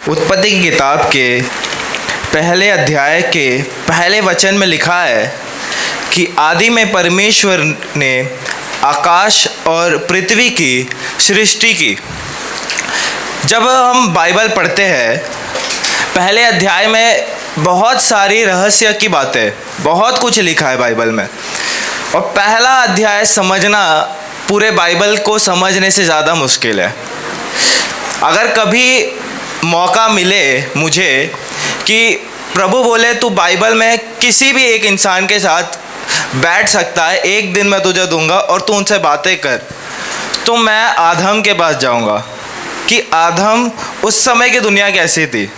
उत्पत्ति की किताब के पहले अध्याय के पहले वचन में लिखा है कि आदि में परमेश्वर ने आकाश और पृथ्वी की सृष्टि की। जब हम बाइबल पढ़ते हैं पहले अध्याय में बहुत सारी रहस्य की बातें, बहुत कुछ लिखा है बाइबल में, और पहला अध्याय समझना पूरे बाइबल को समझने से ज़्यादा मुश्किल है। अगर कभी मौका मिले मुझे कि प्रभु बोले तू बाइबल में किसी भी एक इंसान के साथ बैठ सकता है, एक दिन मैं तुझे दूंगा और तू उनसे बातें कर, तो मैं आदम के पास जाऊंगा कि आदम उस समय की दुनिया कैसी थी।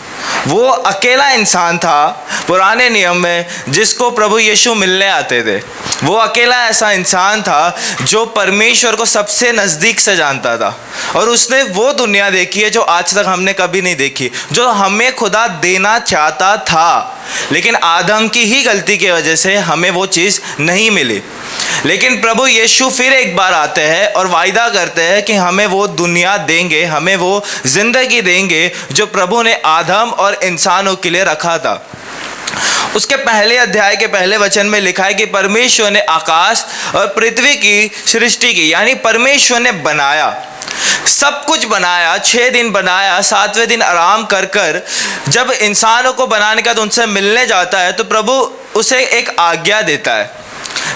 वो अकेला इंसान था पुराने नियम में जिसको प्रभु यीशु मिलने आते थे। वो अकेला ऐसा इंसान था जो परमेश्वर को सबसे नज़दीक से जानता था, और उसने वो दुनिया देखी है जो आज तक हमने कभी नहीं देखी, जो हमें खुदा देना चाहता था, लेकिन आदम की ही गलती की वजह से हमें वो चीज़ नहीं मिली। लेकिन प्रभु यीशु फिर एक बार आते हैं और वायदा करते हैं कि हमें वो दुनिया देंगे, हमें वो ज़िंदगी देंगे जो प्रभु ने आदम और इंसानों के लिए रखा था। उसके पहले अध्याय के पहले वचन में लिखा है कि परमेश्वर ने आकाश और पृथ्वी की सृष्टि की, यानी परमेश्वर ने बनाया, सब कुछ बनाया, 6 दिन बनाया, 7वें दिन आराम कर कर जब इंसानों को बनाने का तो उनसे मिलने जाता है तो प्रभु उसे एक आज्ञा देता है।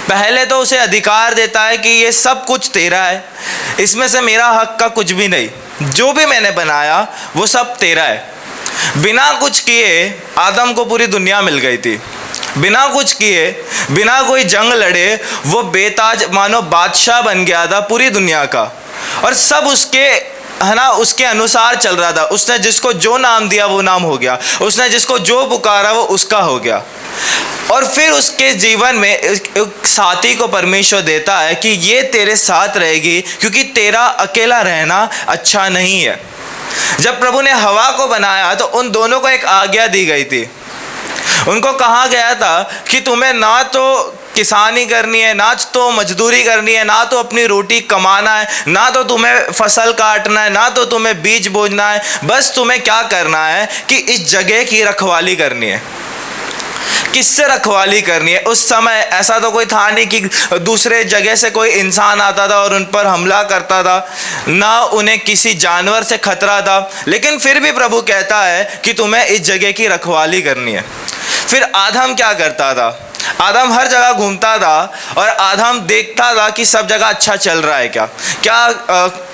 पहले तो उसे अधिकार देता है कि ये सब कुछ तेरा है, इसमें से मेरा हक का कुछ भी नहीं, जो भी मैंने बनाया वो सब तेरा है। बिना कुछ किए आदम को पूरी दुनिया मिल गई थी, बिना कुछ किए, बिना कोई जंग लड़े वो बेताज मानो बादशाह बन गया था पूरी दुनिया का, और सब उसके अनुसार चल रहा था। उसने जिसको जो नाम दिया वो नाम हो गया, उसने जिसको जो पुकारा वो उसका हो गया। और फिर उसके जीवन में एक साथी को परमेश्वर देता है कि ये तेरे साथ रहेगी, क्योंकि तेरा अकेला रहना अच्छा नहीं है। जब प्रभु ने हवा को बनाया तो उन दोनों को एक आज्ञा दी गई थी। उनको कहा गया था कि तुम्हें ना तो किसानी करनी है, ना तो मजदूरी करनी है, ना तो अपनी रोटी कमाना है, ना तो तुम्हें फसल काटना है, ना तो तुम्हें बीज बोना है। बस तुम्हें क्या करना है कि इस जगह की रखवाली करनी है। किससे रखवाली करनी है? उस समय ऐसा तो कोई था नहीं कि दूसरे जगह से कोई इंसान आता था और उन पर हमला करता था, ना उन्हें किसी जानवर से खतरा था, लेकिन फिर भी प्रभु कहता है कि तुम्हें इस जगह की रखवाली करनी है। फिर आदम क्या करता था? आदम हर जगह घूमता था और आदम देखता था कि सब जगह अच्छा चल रहा है क्या,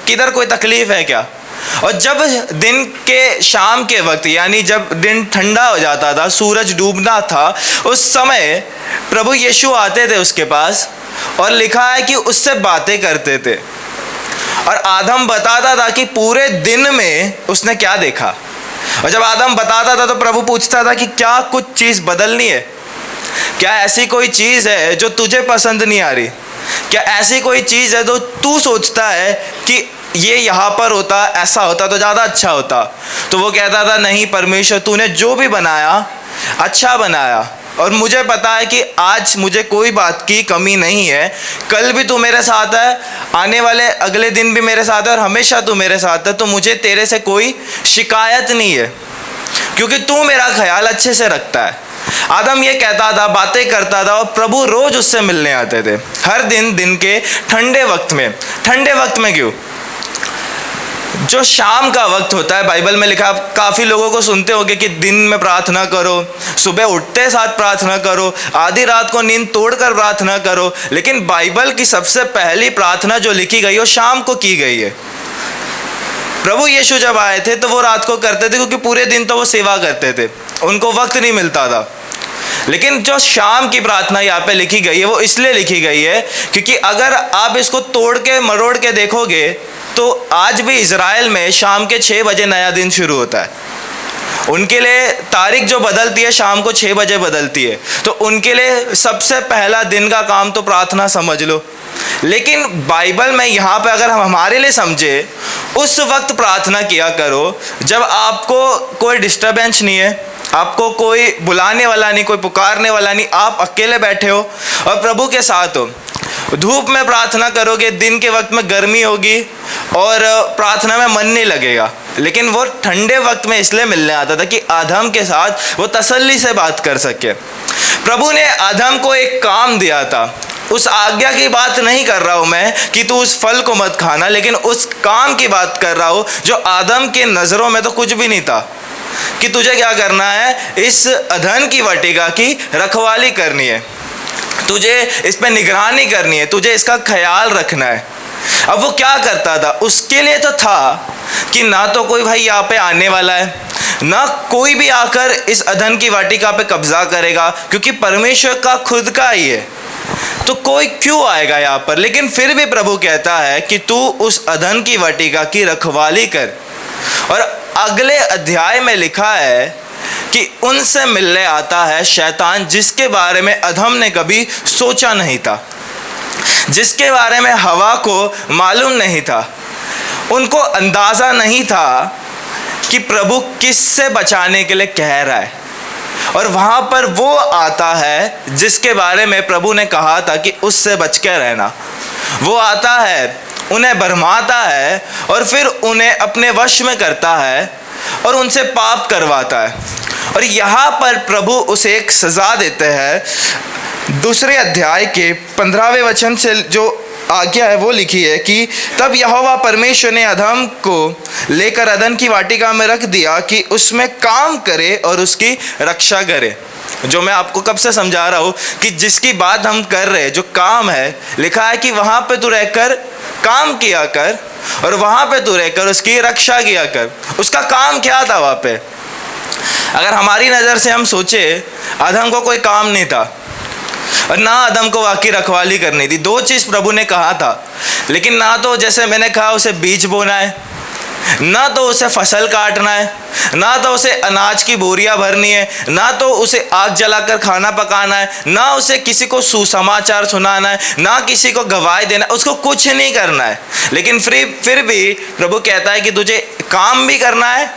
किधर कोई तकलीफ है क्या। और जब दिन के शाम के वक्त, यानी जब दिन ठंडा हो जाता था, सूरज डूबना था, उस समय प्रभु यीशु आते थे उसके पास, और लिखा है कि उससे बातें करते थे, और आदम बताता था कि पूरे दिन में उसने क्या देखा। और जब आदम बताता था तो प्रभु पूछता था कि क्या कुछ चीज़ बदलनी है, क्या ऐसी कोई चीज़ है जो तुझे पसंद नहीं आ रही, क्या ऐसी कोई चीज़ है जो तू सोचता है कि ये यहाँ पर होता, ऐसा होता तो ज़्यादा अच्छा होता। तो वो कहता था नहीं परमेश्वर, तूने जो भी बनाया अच्छा बनाया, और मुझे पता है कि आज मुझे कोई बात की कमी नहीं है। कल भी तू मेरे साथ है, आने वाले अगले दिन भी मेरे साथ है, और हमेशा तू मेरे साथ है, तो मुझे तेरे से कोई शिकायत नहीं है, क्योंकि तू मेरा ख्याल अच्छे से रखता है। आदम ये कहता था, बातें करता था, और प्रभु रोज उससे मिलने आते थे, हर दिन के ठंडे वक्त में। ठंडे वक्त में क्यों? जो शाम का वक्त होता है, बाइबल में लिखा, काफ़ी लोगों को सुनते होंगे कि दिन में प्रार्थना करो, सुबह उठते साथ प्रार्थना करो, आधी रात को नींद तोड़कर प्रार्थना करो, लेकिन बाइबल की सबसे पहली प्रार्थना जो लिखी गई वो शाम को की गई है। प्रभु यीशु जब आए थे तो वो रात को करते थे, क्योंकि पूरे दिन तो वो सेवा करते थे, उनको वक्त नहीं मिलता था। लेकिन जो शाम की प्रार्थना यहाँ पे लिखी गई है वो इसलिए लिखी गई है क्योंकि अगर आप इसको तोड़ के मरोड़ के देखोगे तो आज भी इज़राइल में शाम के 6 बजे नया दिन शुरू होता है। उनके लिए तारीख जो बदलती है शाम को 6 बजे बदलती है, तो उनके लिए सबसे पहला दिन का काम तो प्रार्थना समझ लो। लेकिन बाइबल में यहाँ पे अगर हम हमारे लिए समझे, उस वक्त प्रार्थना किया करो जब आपको कोई डिस्टर्बेंस नहीं है, आपको कोई बुलाने वाला नहीं, कोई पुकारने वाला नहीं, आप अकेले बैठे हो और प्रभु के साथ हो। धूप में प्रार्थना करोगे, दिन के वक्त में गर्मी होगी और प्रार्थना में मन नहीं लगेगा, लेकिन वो ठंडे वक्त में इसलिए मिलने आता था कि आदम के साथ वो तसल्ली से बात कर सके। प्रभु ने आदम को एक काम दिया था। उस आज्ञा की बात नहीं कर रहा हूं मैं कि तू उस फल को मत खाना, लेकिन उस काम की बात कर रहा हूं जो आदम के नज़रों में तो कुछ भी नहीं था, कि तुझे क्या करना है, इस अधन की वाटिका की रखवाली करनी है, तुझे इस पे निगरानी करनी है, तुझे इसका ख्याल रखना है। अब वो क्या करता था, उसके लिए तो था कि ना तो कोई भाई यहाँ पे आने वाला है, ना कोई भी आकर इस अधन की वाटिका पे कब्जा करेगा, क्योंकि परमेश्वर का खुद का ही है, तो कोई क्यों आएगा यहाँ पर। लेकिन फिर भी प्रभु कहता है कि तू उस अधन की वाटिका की रखवाली कर। और अगले अध्याय में लिखा है कि उनसे मिलने आता है शैतान, जिसके बारे में अधम ने कभी सोचा नहीं था, जिसके बारे में हवा को मालूम नहीं था, उनको अंदाज़ा नहीं था कि प्रभु किससे बचाने के लिए कह रहा है। और वहाँ पर वो आता है जिसके बारे में प्रभु ने कहा था कि उससे बच के रहना। वो आता है, उन्हें भरमाता है और फिर उन्हें अपने वश में करता है और उनसे पाप करवाता है। और यहाँ पर प्रभु उसे एक सज़ा देते हैं। दूसरे अध्याय के 15वें वचन से जो आज्ञा है वो लिखी है कि तब यहोवा परमेश्वर ने आदम को लेकर अदन की वाटिका में रख दिया कि उसमें काम करे और उसकी रक्षा करे। जो मैं आपको कब से समझा रहा हूँ कि जिसकी बात हम कर रहे हैं, जो काम है, लिखा है कि वहाँ पे तू रहकर काम किया कर और वहाँ पे तू रहकर उसकी रक्षा किया कर। उसका काम क्या था वहाँ पे? अगर हमारी नज़र से हम सोचे, आदम को कोई काम नहीं था और ना आदम को वाकई रखवाली करनी थी। दो चीज़ प्रभु ने कहा था, लेकिन ना तो जैसे मैंने कहा उसे बीज बोना है, ना तो उसे फसल काटना है, ना तो उसे अनाज की बोरियां भरनी है, ना तो उसे आग जलाकर खाना पकाना है, ना उसे किसी को सुसमाचार सुनाना है, ना किसी को गवाही देना है, उसको कुछ नहीं करना है। लेकिन फिर भी प्रभु कहता है कि तुझे काम भी करना है,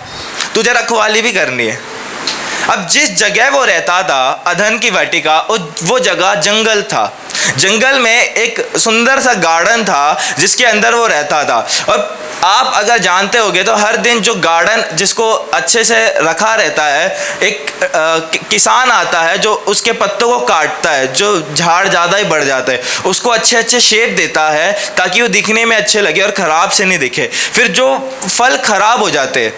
तुझे रखवाली भी करनी है। अब जिस जगह वो रहता था, अधन की वाटिका, वो जगह जंगल था। जंगल में एक सुंदर सा गार्डन था जिसके अंदर वो रहता था। और आप अगर जानते होंगे तो हर दिन जो गार्डन जिसको अच्छे से रखा रहता है, एक किसान आता है जो उसके पत्तों को काटता है, जो झाड़ ज़्यादा ही बढ़ जाता है, उसको अच्छे अच्छे शेप देता है ताकि वो दिखने में अच्छे लगे और ख़राब से नहीं दिखे। फिर जो फल ख़राब हो जाते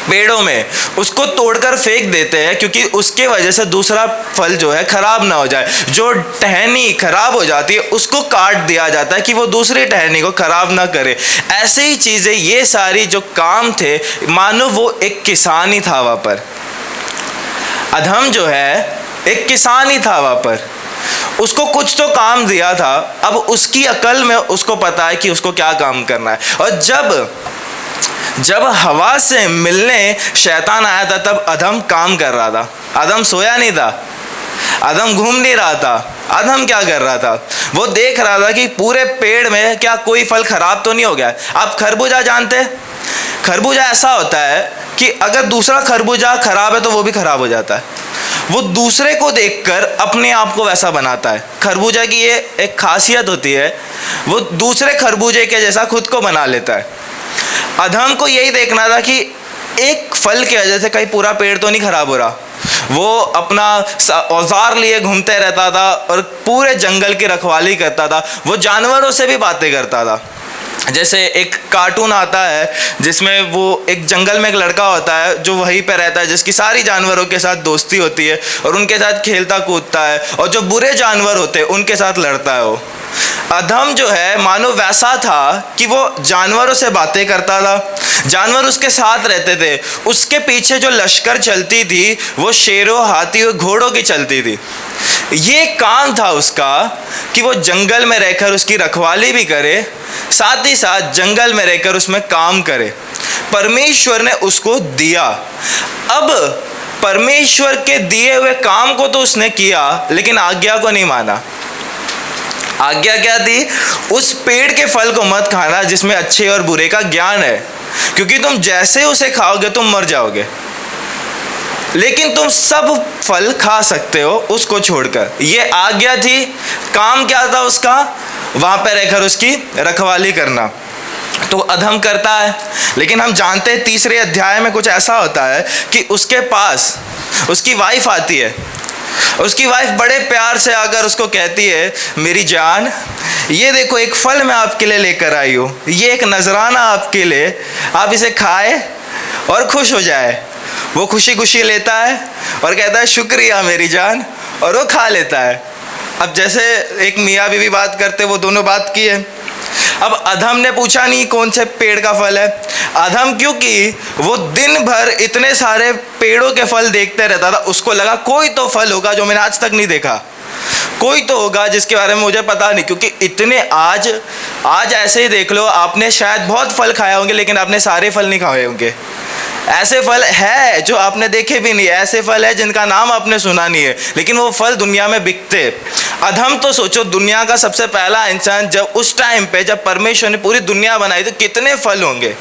पेड़ों में, उसको तोड़कर फेंक देते हैं, क्योंकि उसके वजह से दूसरा फल जो है खराब ना हो जाए। जो टहनी खराब हो जाती है उसको काट दिया जाता है कि वो दूसरी टहनी को खराब ना करे। ऐसे ही चीज़ें, ये सारी जो काम थे, मानो वो एक किसान ही था वहाँ पर। अधम जो है एक किसान ही था वहाँ पर, उसको कुछ तो काम दिया था। अब उसकी अकल में उसको पता है कि उसको क्या काम करना है। और जब हवा से मिलने शैतान आया था, तब आदम काम कर रहा था। आदम सोया नहीं था, आदम घूम नहीं रहा था। आदम क्या कर रहा था? वो देख रहा था कि पूरे पेड़ में क्या कोई फल खराब तो नहीं हो गया। आप खरबूजा जानते हैं? खरबूजा ऐसा होता है कि अगर दूसरा खरबूजा खराब है तो वो भी खराब हो जाता है। वो दूसरे को देखकर अपने आप को वैसा बनाता है। खरबूजा की ये एक खासियत होती है, वो दूसरे खरबूजे के जैसा खुद को बना लेता है। अधम को यही देखना था कि एक फल की वजह से कहीं पूरा पेड़ तो नहीं खराब हो रहा। वो अपना औजार लिए घूमते रहता था और पूरे जंगल की रखवाली करता था। वो जानवरों से भी बातें करता था। जैसे एक कार्टून आता है जिसमें वो एक जंगल में एक लड़का होता है जो वहीं पे रहता है, जिसकी सारी जानवरों के साथ दोस्ती होती है और उनके साथ खेलता कूदता है, और जो बुरे जानवर होते हैं उनके साथ लड़ता है। वो अधम जो है मानो वैसा था कि वो जानवरों से बातें करता था, जानवर उसके साथ रहते थे। उसके पीछे जो लश्कर चलती थी वो शेरों, हाथी और घोड़ों की चलती थी। ये काम था उसका कि वो जंगल में रहकर उसकी रखवाली भी करे, साथ ही साथ जंगल में रहकर उसमें काम करे। परमेश्वर ने उसको दिया। अब परमेश्वर के दिए हुए काम को तो उसने किया, लेकिन आज्ञा को नहीं माना। आज्ञा क्या थी? उस पेड़ के फल को मत खाना जिसमें अच्छे और बुरे का ज्ञान है, क्योंकि तुम जैसे उसे खाओगे तुम मर जाओगे। लेकिन तुम सब फल खा सकते हो उसको छोड़कर। ये आज्ञा थी। काम क्या था उसका? वहां पर रहकर उसकी रखवाली करना। तो अधम करता है, लेकिन हम जानते हैं तीसरे अध्याय में कुछ ऐसा होता है कि उसके पास उसकी वाइफ आती है। उसकी वाइफ बड़े प्यार से आकर उसको कहती है, मेरी जान, ये देखो एक फल मैं आपके लिए लेकर आई हूँ, ये एक नजराना आपके लिए, आप इसे खाए और खुश हो जाए। वो खुशी खुशी लेता है और कहता है शुक्रिया मेरी जान, और वो खा लेता है। अब जैसे एक मियाँ बीवी बात करते, वो दोनों बात की है। अब अधम ने पूछा नहीं कौन से पेड़ का फल है। अधम, क्योंकि वो दिन भर इतने सारे पेड़ों के फल देखते रहता था, उसको लगा कोई तो फल होगा जो मैंने आज तक नहीं देखा, कोई तो होगा जिसके बारे में मुझे पता नहीं। क्योंकि इतने आज ऐसे ही देख लो, आपने शायद बहुत फल खाए होंगे लेकिन आपने सारे फल नहीं खाए होंगे। ऐसे फल है जो आपने देखे भी नहीं, ऐसे फल है जिनका नाम आपने सुना नहीं है, लेकिन वो फल दुनिया में बिकते। अधम तो सोचो, दुनिया का सबसे पहला इंसान, जब उस टाइम पे जब परमेश्वर ने पूरी दुनिया बनाई तो कितने फल होंगे।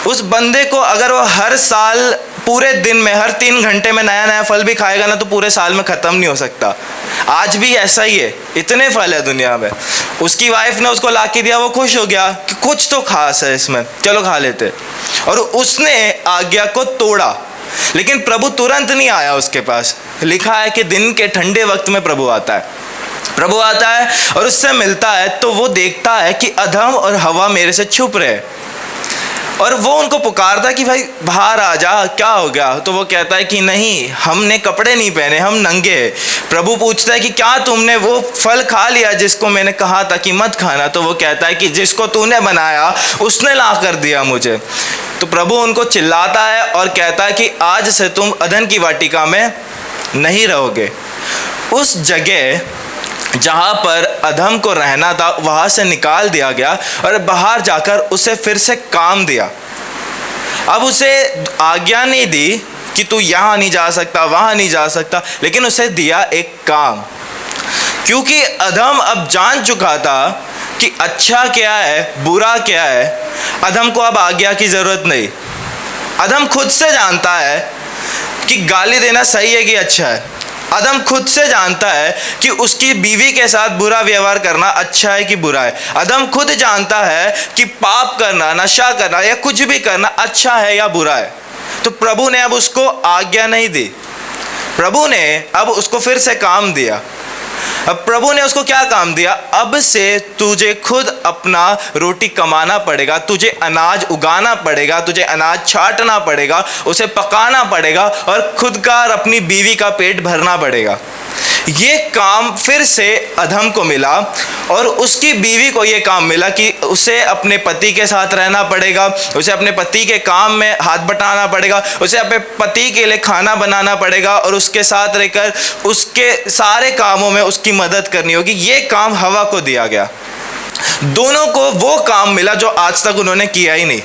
उस बंदे को अगर वो हर साल पूरे दिन में हर 3 घंटे में नया नया फल भी खाएगा ना, तो पूरे साल में ख़त्म नहीं हो सकता। आज भी ऐसा ही है, इतने फल है दुनिया में। उसकी वाइफ ने उसको ला के दिया, वो खुश हो गया कि कुछ तो खास है इसमें, चलो खा लेते। और उसने आज्ञा को तोड़ा, लेकिन प्रभु तुरंत नहीं आया उसके पास। लिखा है कि दिन के ठंडे वक्त में प्रभु आता है। प्रभु आता है और उससे मिलता है, तो वो देखता है कि अधम और हवा मेरे से छुप रहे, और वो उनको पुकारता है कि भाई बाहर आ जा, क्या हो गया? तो वो कहता है कि नहीं, हमने कपड़े नहीं पहने, हम नंगे हैं। प्रभु पूछता है कि क्या तुमने वो फल खा लिया जिसको मैंने कहा था कि मत खाना? तो वो कहता है कि जिसको तूने बनाया उसने ला कर दिया मुझे। तो प्रभु उनको चिल्लाता है और कहता है कि आज से तुम अदन की वाटिका में नहीं रहोगे। उस जगह जहाँ पर अधम को रहना था वहाँ से निकाल दिया गया और बाहर जाकर उसे फिर से काम दिया। अब उसे आज्ञा नहीं दी कि तू यहाँ नहीं जा सकता, वहाँ नहीं जा सकता, लेकिन उसे दिया एक काम। क्योंकि अधम अब जान चुका था कि अच्छा क्या है, बुरा क्या है, अधम को अब आज्ञा की ज़रूरत नहीं। अधम खुद से जानता है कि गाली देना सही है कि अच्छा है। अदम खुद से जानता है कि उसकी बीवी के साथ बुरा व्यवहार करना अच्छा है कि बुरा है। अदम खुद जानता है कि पाप करना, नशा करना या कुछ भी करना अच्छा है या बुरा है। तो प्रभु ने अब उसको आज्ञा नहीं दी, प्रभु ने अब उसको फिर से काम दिया। अब प्रभु ने उसको क्या काम दिया? अब से तुझे खुद अपना रोटी कमाना पड़ेगा, तुझे अनाज उगाना पड़ेगा, तुझे अनाज छांटना पड़ेगा, उसे पकाना पड़ेगा और खुद का और अपनी बीवी का पेट भरना पड़ेगा। ये काम फिर से अधम को मिला और उसकी बीवी को ये काम मिला कि उसे अपने पति के साथ रहना पड़ेगा, उसे अपने पति के काम में हाथ बटाना पड़ेगा, उसे अपने पति के लिए खाना बनाना पड़ेगा और उसके साथ रहकर उसके सारे कामों में उसकी मदद करनी होगी। ये काम हवा को दिया गया। दोनों को वो काम मिला जो आज तक उन्होंने किया ही नहीं।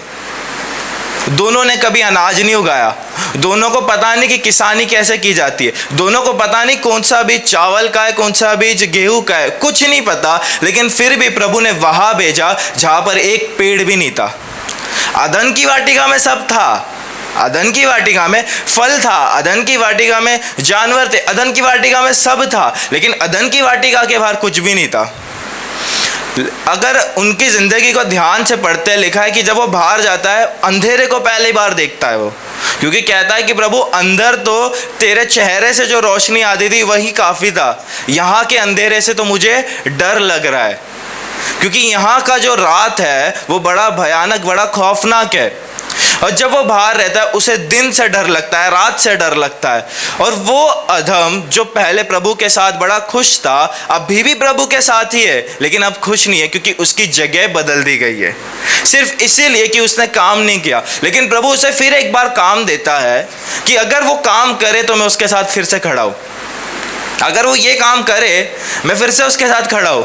दोनों ने कभी अनाज नहीं उगाया, दोनों को पता नहीं कि किसानी कैसे की जाती है, दोनों को पता नहीं कौन सा बीज चावल का है, कौन सा बीज गेहूं का है, कुछ नहीं पता। लेकिन फिर भी प्रभु ने वहां भेजा जहां पर एक पेड़ भी नहीं था। अदन की वाटिका में सब था, अदन की वाटिका में फल था, अदन की वाटिका में जानवर थे, अदन की वाटिका में सब था, लेकिन अदन की वाटिका के बाहर कुछ भी नहीं था। अगर उनकी ज़िंदगी को ध्यान से पढ़ते हैं, लिखा है कि जब वो बाहर जाता है अंधेरे को पहली बार देखता है वो, क्योंकि कहता है कि प्रभु अंदर तो तेरे चेहरे से जो रोशनी आती थी वही काफ़ी था, यहाँ के अंधेरे से तो मुझे डर लग रहा है, क्योंकि यहाँ का जो रात है वो बड़ा भयानक, बड़ा खौफनाक है। और जब वो बाहर रहता है उसे दिन से डर लगता है, रात से डर लगता है। और वो अधम जो पहले प्रभु के साथ बड़ा खुश था, अभी भी प्रभु के साथ ही है, लेकिन अब खुश नहीं है, क्योंकि उसकी जगह बदल दी गई है, सिर्फ इसीलिए कि उसने काम नहीं किया। लेकिन प्रभु उसे फिर एक बार काम देता है कि अगर वो काम करे तो मैं उसके साथ फिर से खड़ा हूँ, अगर वो ये काम करे मैं फिर से उसके साथ खड़ा हूँ।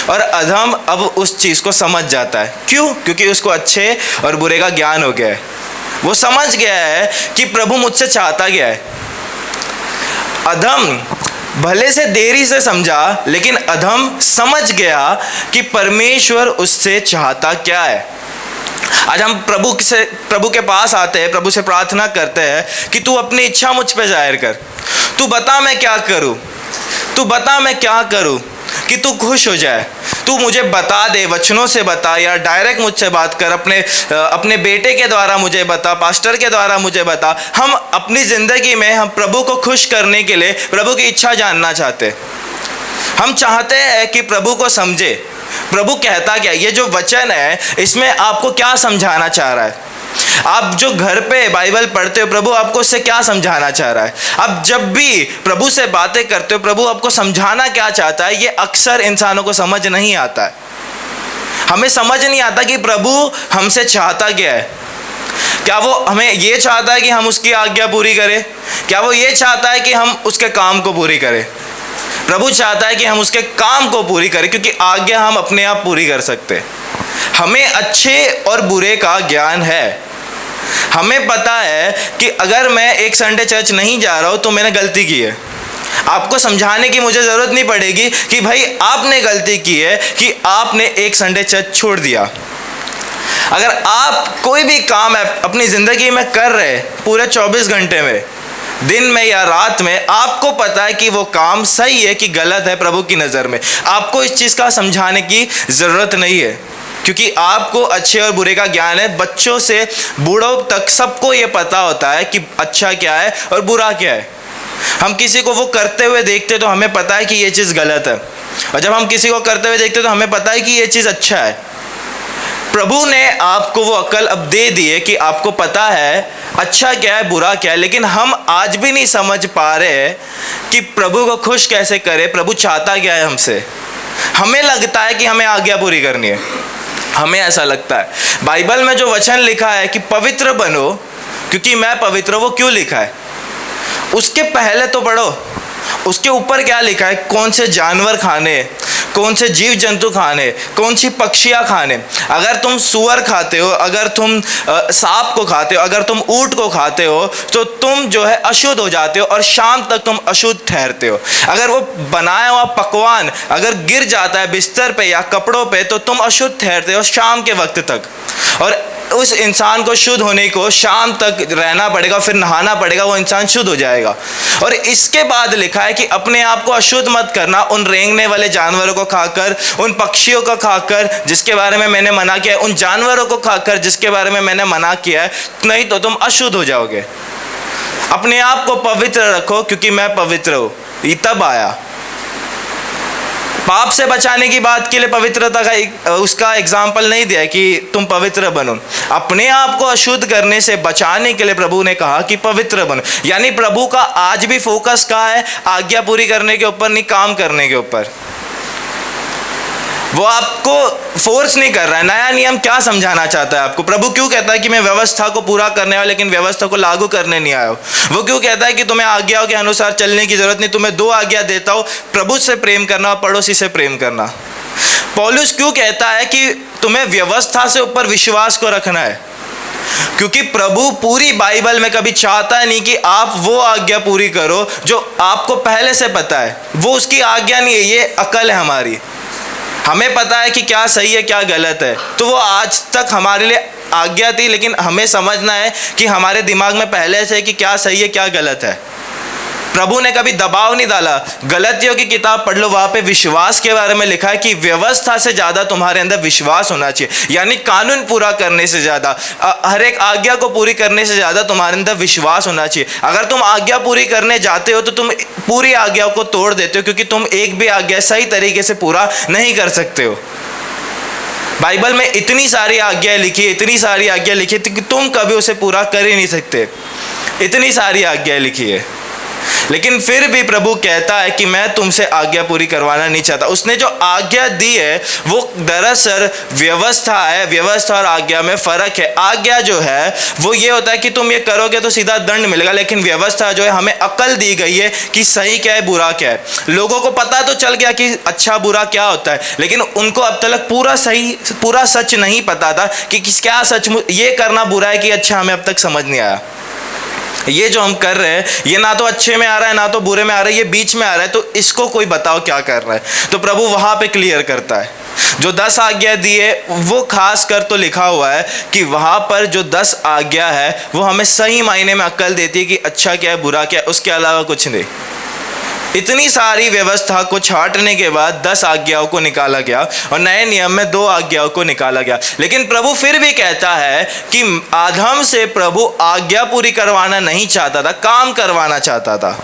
और अधम अब उस चीज़ को समझ जाता है। क्यों? क्योंकि उसको अच्छे और बुरे का ज्ञान हो गया है। वो समझ गया है कि प्रभु मुझसे चाहता क्या है। अधम भले से देरी से समझा, लेकिन अधम समझ गया कि परमेश्वर उससे चाहता क्या है। आज हम प्रभु के पास आते हैं, प्रभु से प्रार्थना करते हैं कि तू अपनी इच्छा मुझ पे जाहिर कर, तू बता मैं क्या करूं, तू बता मैं क्या करूं कि तू खुश हो जाए। तू मुझे बता दे, वचनों से बता, या डायरेक्ट मुझसे बात कर, अपने बेटे के द्वारा मुझे बता, पास्टर के द्वारा मुझे बता। हम अपनी ज़िंदगी में हम प्रभु को खुश करने के लिए प्रभु की इच्छा जानना चाहते। हम चाहते हैं कि प्रभु को समझे, प्रभु कहता क्या, ये जो वचन है इसमें आपको क्या समझाना चाह रहा है। आप जो घर पे बाइबल पढ़ते हो, प्रभु आपको उससे क्या समझाना चाह रहा है। आप जब भी प्रभु से बातें करते हो, प्रभु आपको समझाना क्या चाहता है, ये अक्सर इंसानों को समझ नहीं आता है। हमें समझ नहीं आता कि प्रभु हमसे चाहता क्या है। क्या वो हमें ये चाहता है कि हम उसकी आज्ञा पूरी करें? क्या वो ये चाहता है कि हम उसके काम को पूरी करें? प्रभु चाहता है कि हम उसके काम को पूरी करें, क्योंकि आज्ञा हम अपने आप पूरी कर सकते हैं। हमें अच्छे और बुरे का ज्ञान है। हमें पता है कि अगर मैं एक संडे चर्च नहीं जा रहा हूँ तो मैंने गलती की है। आपको समझाने की मुझे ज़रूरत नहीं पड़ेगी कि भाई आपने गलती की है कि आपने एक संडे चर्च छोड़ दिया। अगर आप कोई भी काम अपनी ज़िंदगी में कर रहे पूरे 24 घंटे में, दिन में या रात में, आपको पता है कि वो काम सही है कि गलत है प्रभु की नज़र में, आपको इस चीज़ का समझाने की ज़रूरत नहीं है, क्योंकि आपको अच्छे और बुरे का ज्ञान है। बच्चों से बूढ़ों तक सबको ये पता होता है कि अच्छा क्या है और बुरा क्या है। हम किसी को वो करते हुए देखते तो हमें पता है कि ये चीज़ गलत है, और जब हम किसी को करते हुए देखते तो हमें पता है कि ये चीज़ अच्छा है। प्रभु ने आपको वो अक्ल अब दे दी है कि आपको पता है अच्छा क्या है, बुरा क्या है, लेकिन हम आज भी नहीं समझ पा रहे कि प्रभु को खुश कैसे करें, प्रभु चाहता क्या है हमसे। हमें लगता है कि हमें आज्ञा पूरी करनी है, हमें ऐसा लगता है। बाइबल में जो वचन लिखा है कि पवित्र बनो क्योंकि मैं पवित्र हूं, वो क्यों लिखा है उसके पहले तो पढ़ो। उसके ऊपर क्या लिखा है, कौन से जानवर खाने, कौन से जीव जंतु खाने, कौन सी पक्षियाँ खाने। अगर तुम सुअर खाते हो, अगर तुम सांप को खाते हो, अगर तुम ऊंट को खाते हो तो तुम जो है अशुद्ध हो जाते हो और शाम तक तुम अशुद्ध ठहरते हो। अगर वो बनाया हुआ पकवान अगर गिर जाता है बिस्तर पे या कपड़ों पे तो तुम अशुद्ध ठहरते हो शाम के वक्त तक, और उस इंसान को शुद्ध होने को शाम तक रहना पड़ेगा, फिर नहाना पड़ेगा, वो इंसान शुद्ध हो जाएगा। और इसके बाद लिखा है कि अपने आप को अशुद्ध मत करना उन रेंगने वाले जानवरों को खाकर, उन पक्षियों को खाकर जिसके बारे में मैंने मना किया है, उन जानवरों को खाकर जिसके बारे में मैंने मना किया है, नहीं तो तुम अशुद्ध हो जाओगे। अपने आप को पवित्र रखो क्योंकि मैं पवित्र हूँ। ये तब आया। पाप से बचाने की बात के लिए पवित्रता का उसका एग्जाम्पल नहीं दिया कि तुम पवित्र बनो। अपने आप को अशुद्ध करने से बचाने के लिए प्रभु ने कहा कि पवित्र बनो। यानी प्रभु का आज भी फोकस कहाँ है, आज्ञा पूरी करने के ऊपर नहीं, काम करने के ऊपर। वो आपको फोर्स नहीं कर रहा है। नया नियम क्या समझाना चाहता है आपको? प्रभु क्यों कहता है कि मैं व्यवस्था को पूरा करने वाला, लेकिन व्यवस्था को लागू करने नहीं आया हूँ। वो क्यों कहता है कि तुम्हें आज्ञाओं के अनुसार चलने की जरूरत नहीं, तुम्हें 2 आज्ञा देता हूँ, प्रभु से प्रेम करना और पड़ोसी से प्रेम करना। पौलुस क्यों कहता है कि तुम्हें व्यवस्था से ऊपर विश्वास को रखना है? क्योंकि प्रभु पूरी बाइबल में कभी चाहता नहीं कि आप वो आज्ञा पूरी करो जो आपको पहले से पता है। वो उसकी आज्ञा नहीं है, ये अकल है हमारी। हमें पता है कि क्या सही है क्या गलत है, तो वो आज तक हमारे लिए आज्ञा थी, लेकिन हमें समझना है कि हमारे दिमाग में पहले से है कि क्या सही है क्या गलत है। प्रभु ने कभी दबाव नहीं डाला। गलतियों की किताब पढ़ लो, वहाँ पे विश्वास के बारे में लिखा है कि व्यवस्था से ज़्यादा तुम्हारे अंदर विश्वास होना चाहिए। यानी कानून पूरा करने से ज़्यादा, हर एक आज्ञा को पूरी करने से ज़्यादा तुम्हारे अंदर विश्वास होना चाहिए। अगर तुम आज्ञा पूरी करने जाते हो तो तुम पूरी आज्ञा को तोड़ देते हो, क्योंकि तुम एक भी आज्ञा सही तरीके से पूरा नहीं कर सकते हो। बाइबल में इतनी सारी आज्ञाएं लिखी है, इतनी सारी आज्ञा लिखी है कि तुम कभी उसे पूरा कर ही नहीं सकते। इतनी सारी आज्ञाएं लिखी है, लेकिन फिर भी प्रभु कहता है कि मैं तुमसे आज्ञा पूरी करवाना नहीं चाहता। उसने जो आज्ञा दी है वो दरअसल व्यवस्था है। व्यवस्था और आज्ञा में फ़र्क है। आज्ञा जो है वो ये होता है कि तुम ये करोगे तो सीधा दंड मिलेगा, लेकिन व्यवस्था जो है हमें अकल दी गई है कि सही क्या है बुरा क्या है। लोगों को पता तो चल गया कि अच्छा बुरा क्या होता है, लेकिन उनको अब तक पूरा सच नहीं पता था कि क्या सच ये करना बुरा है कि अच्छा, हमें अब तक समझ नहीं आया। ये जो हम कर रहे हैं ये ना तो अच्छे में आ रहा है ना तो बुरे में आ रहा है, ये बीच में आ रहा है, तो इसको कोई बताओ क्या कर रहा है। तो प्रभु वहाँ पे क्लियर करता है जो 10 आज्ञा दिए वो खास कर तो लिखा हुआ है कि वहाँ पर जो 10 आज्ञा है वो हमें सही मायने में अक्ल देती है कि अच्छा क्या है बुरा क्या है, उसके अलावा कुछ नहीं। इतनी सारी व्यवस्था को छांटने के बाद 10 आज्ञाओं को निकाला गया और नए नियम में 2 आज्ञाओं को निकाला गया। लेकिन प्रभु फिर भी कहता है कि आदम से प्रभु आज्ञा पूरी करवाना नहीं चाहता था, काम करवाना चाहता था।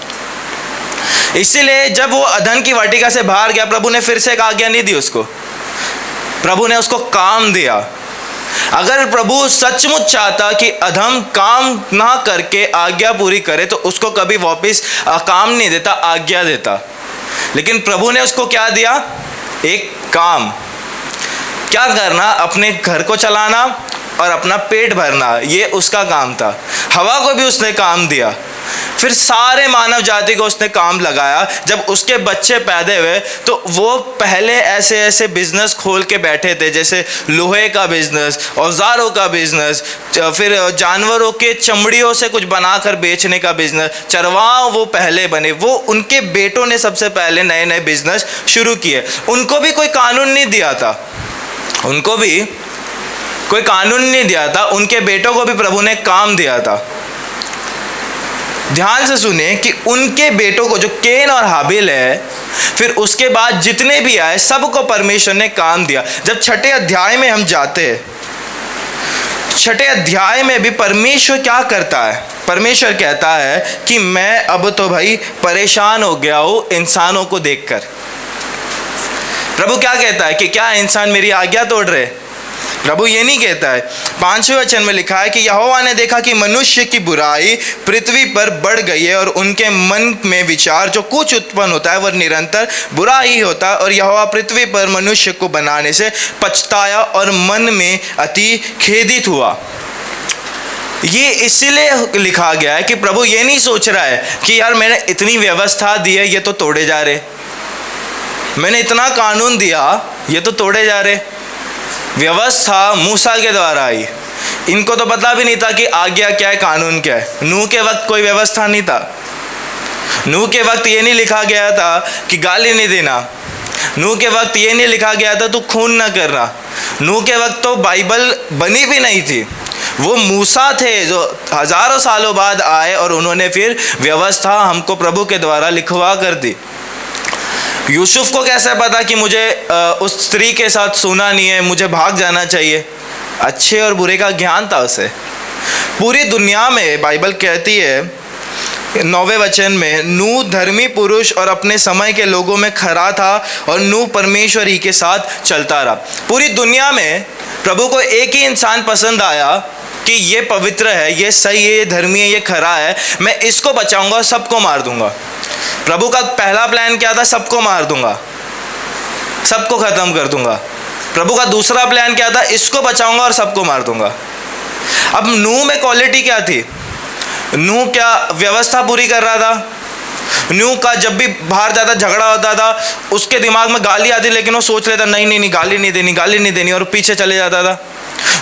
इसीलिए जब वो अदन की वाटिका से बाहर गया, प्रभु ने फिर से एक आज्ञा नहीं दी उसको, प्रभु ने उसको काम दिया। अगर प्रभु सचमुच चाहता कि अधम काम ना करके आज्ञा पूरी करे तो उसको कभी वापस काम नहीं देता, आज्ञा देता। लेकिन प्रभु ने उसको क्या दिया? एक काम। क्या करना? अपने घर को चलाना और अपना पेट भरना, ये उसका काम था। हवा को भी उसने काम दिया। फिर सारे मानव जाति को उसने काम लगाया। जब उसके बच्चे पैदा हुए तो वो पहले ऐसे ऐसे बिजनेस खोल के बैठे थे, जैसे लोहे का बिजनेस, औजारों का बिजनेस, फिर जानवरों के चमड़ियों से कुछ बनाकर बेचने का बिजनेस, चरवाह वो पहले बने। वो उनके बेटों ने सबसे पहले नए नए बिजनेस शुरू किए। उनको भी कोई कानून नहीं दिया था, उनको भी कोई कानून नहीं दिया था, उनके बेटों को भी प्रभु ने काम दिया था। ध्यान से सुने कि उनके बेटों को, जो केन और हाबिल है, फिर उसके बाद जितने भी आए सबको परमेश्वर ने काम दिया। जब 6ठे अध्याय में हम जाते हैं, 6ठे अध्याय में भी परमेश्वर क्या करता है? परमेश्वर कहता है कि मैं अब तो भाई परेशान हो गया हूं इंसानों को देखकर। प्रभु क्या कहता है कि क्या इंसान मेरी आज्ञा तोड़ रहे? प्रभु ये नहीं कहता है। 5वें वचन में लिखा है कि यहोवा ने देखा कि मनुष्य की बुराई पृथ्वी पर बढ़ गई है और उनके मन में विचार जो कुछ उत्पन्न होता है वह निरंतर बुरा ही होता है, और यहोवा पृथ्वी पर मनुष्य को बनाने से पछताया और मन में अति खेदित हुआ। ये इसलिए लिखा गया है कि प्रभु ये नहीं सोच रहा है कि यार मैंने इतनी व्यवस्था दी है, ये तो तोड़े जा रहे, मैंने इतना कानून दिया, ये तो तोड़े जा रहे। व्यवस्था मूसा के द्वारा आई, इनको तो पता भी नहीं था कि आज्ञा क्या है, कानून क्या है। नूह के वक्त कोई व्यवस्था नहीं था। नूह के वक्त ये नहीं लिखा गया था कि गाली नहीं देना। नूह के वक्त ये नहीं लिखा गया था तू खून ना करना। नूह के वक्त तो बाइबल बनी भी नहीं थी। वो मूसा थे जो हजारों सालों बाद आए और उन्होंने फिर व्यवस्था हमको प्रभु के द्वारा लिखवा कर दी। यूसुफ को कैसे पता कि मुझे उस स्त्री के साथ सोना नहीं है, मुझे भाग जाना चाहिए? अच्छे और बुरे का ज्ञान था उसे। पूरी दुनिया में बाइबल कहती है 9वें वचन में, नूह धर्मी पुरुष और अपने समय के लोगों में खरा था और नूह परमेश्वर ही के साथ चलता रहा। पूरी दुनिया में प्रभु को एक ही इंसान पसंद आया कि ये पवित्र है, ये सही है, ये धर्मी है, ये खरा है, मैं इसको बचाऊंगा, सबको मार दूंगा। प्रभु का पहला प्लान क्या था? सबको मार दूंगा, सबको खत्म कर दूंगा। प्रभु का दूसरा प्लान क्या था? इसको बचाऊंगा और सबको मार दूंगा। अब नूह में क्वालिटी क्या थी? नूह क्या व्यवस्था पूरी कर रहा था? नूह का जब भी बाहर जाता झगड़ा होता था, उसके दिमाग में गाली आती, लेकिन वो सोच लेता नहीं नहीं नहीं गाली नहीं देनी, गाली नहीं देनी, और पीछे चले जाता था।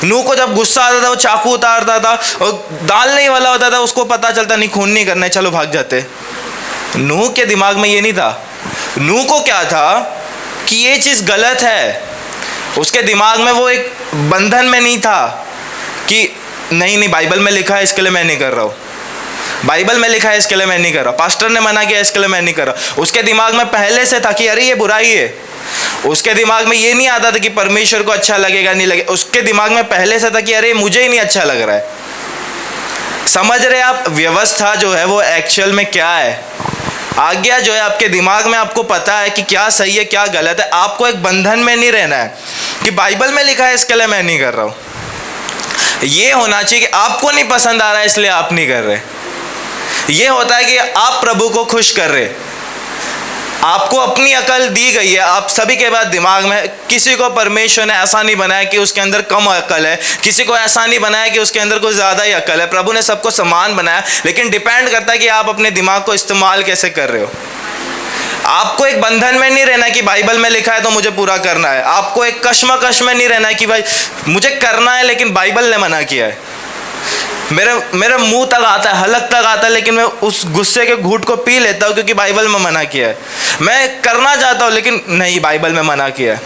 नूह को जब गुस्सा आता था वो चाकू उतारता था, और डालने वाला होता था उसको पता चलता नहीं खून नहीं करना है, चलो भाग जाते। नूह के दिमाग में ये नहीं था। नूह को क्या था कि ये चीज़ गलत है। उसके दिमाग में वो एक बंधन में नहीं था कि नहीं नहीं बाइबल में लिखा है इसके लिए मैं नहीं कर रहा हूँ, बाइबल में लिखा है इसके लिए मैं नहीं कर रहा, पास्टर ने मना किया इसके लिए मैं नहीं कर रहा। उसके दिमाग में पहले से था कि अरे ये बुराई है। उसके दिमाग में ये नहीं आता था कि परमेश्वर को अच्छा लगेगा नहीं लगेगा, उसके दिमाग में पहले से था कि अरे मुझे ही नहीं अच्छा लग रहा है। समझ रहे आप? व्यवस्था जो है वो एक्चुअल में क्या है? आज्ञा जो है आपके दिमाग में, आपको पता है कि क्या सही है क्या गलत है। आपको एक बंधन में नहीं रहना है कि बाइबल में लिखा है इसके लिए मैं नहीं कर रहा हूँ। ये होना चाहिए कि आपको नहीं पसंद आ रहा है इसलिए आप नहीं कर रहे। ये होता है कि आप प्रभु को खुश कर रहे। आपको अपनी अकल दी गई है, आप सभी के बाद दिमाग में। किसी को परमेश्वर ने ऐसा नहीं बनाया कि उसके अंदर कम अकल है, किसी को ऐसा नहीं बनाया कि उसके अंदर कुछ ज़्यादा ही अकल है। प्रभु ने सबको समान बनाया, लेकिन डिपेंड करता है कि आप अपने दिमाग को इस्तेमाल कैसे कर रहे हो। आपको एक बंधन में नहीं रहना कि बाइबल में लिखा है तो मुझे पूरा करना है। आपको एक कश्मकश में नहीं रहना है कि भाई मुझे करना है लेकिन बाइबल ने मना किया है। मेरे मुंह तक आता है, हलक तक आता है, लेकिन मैं उस गुस्से के घूंट को पी लेता हूँ क्योंकि बाइबल में मना किया है। मैं करना चाहता हूँ लेकिन नहीं, बाइबल में मना किया है।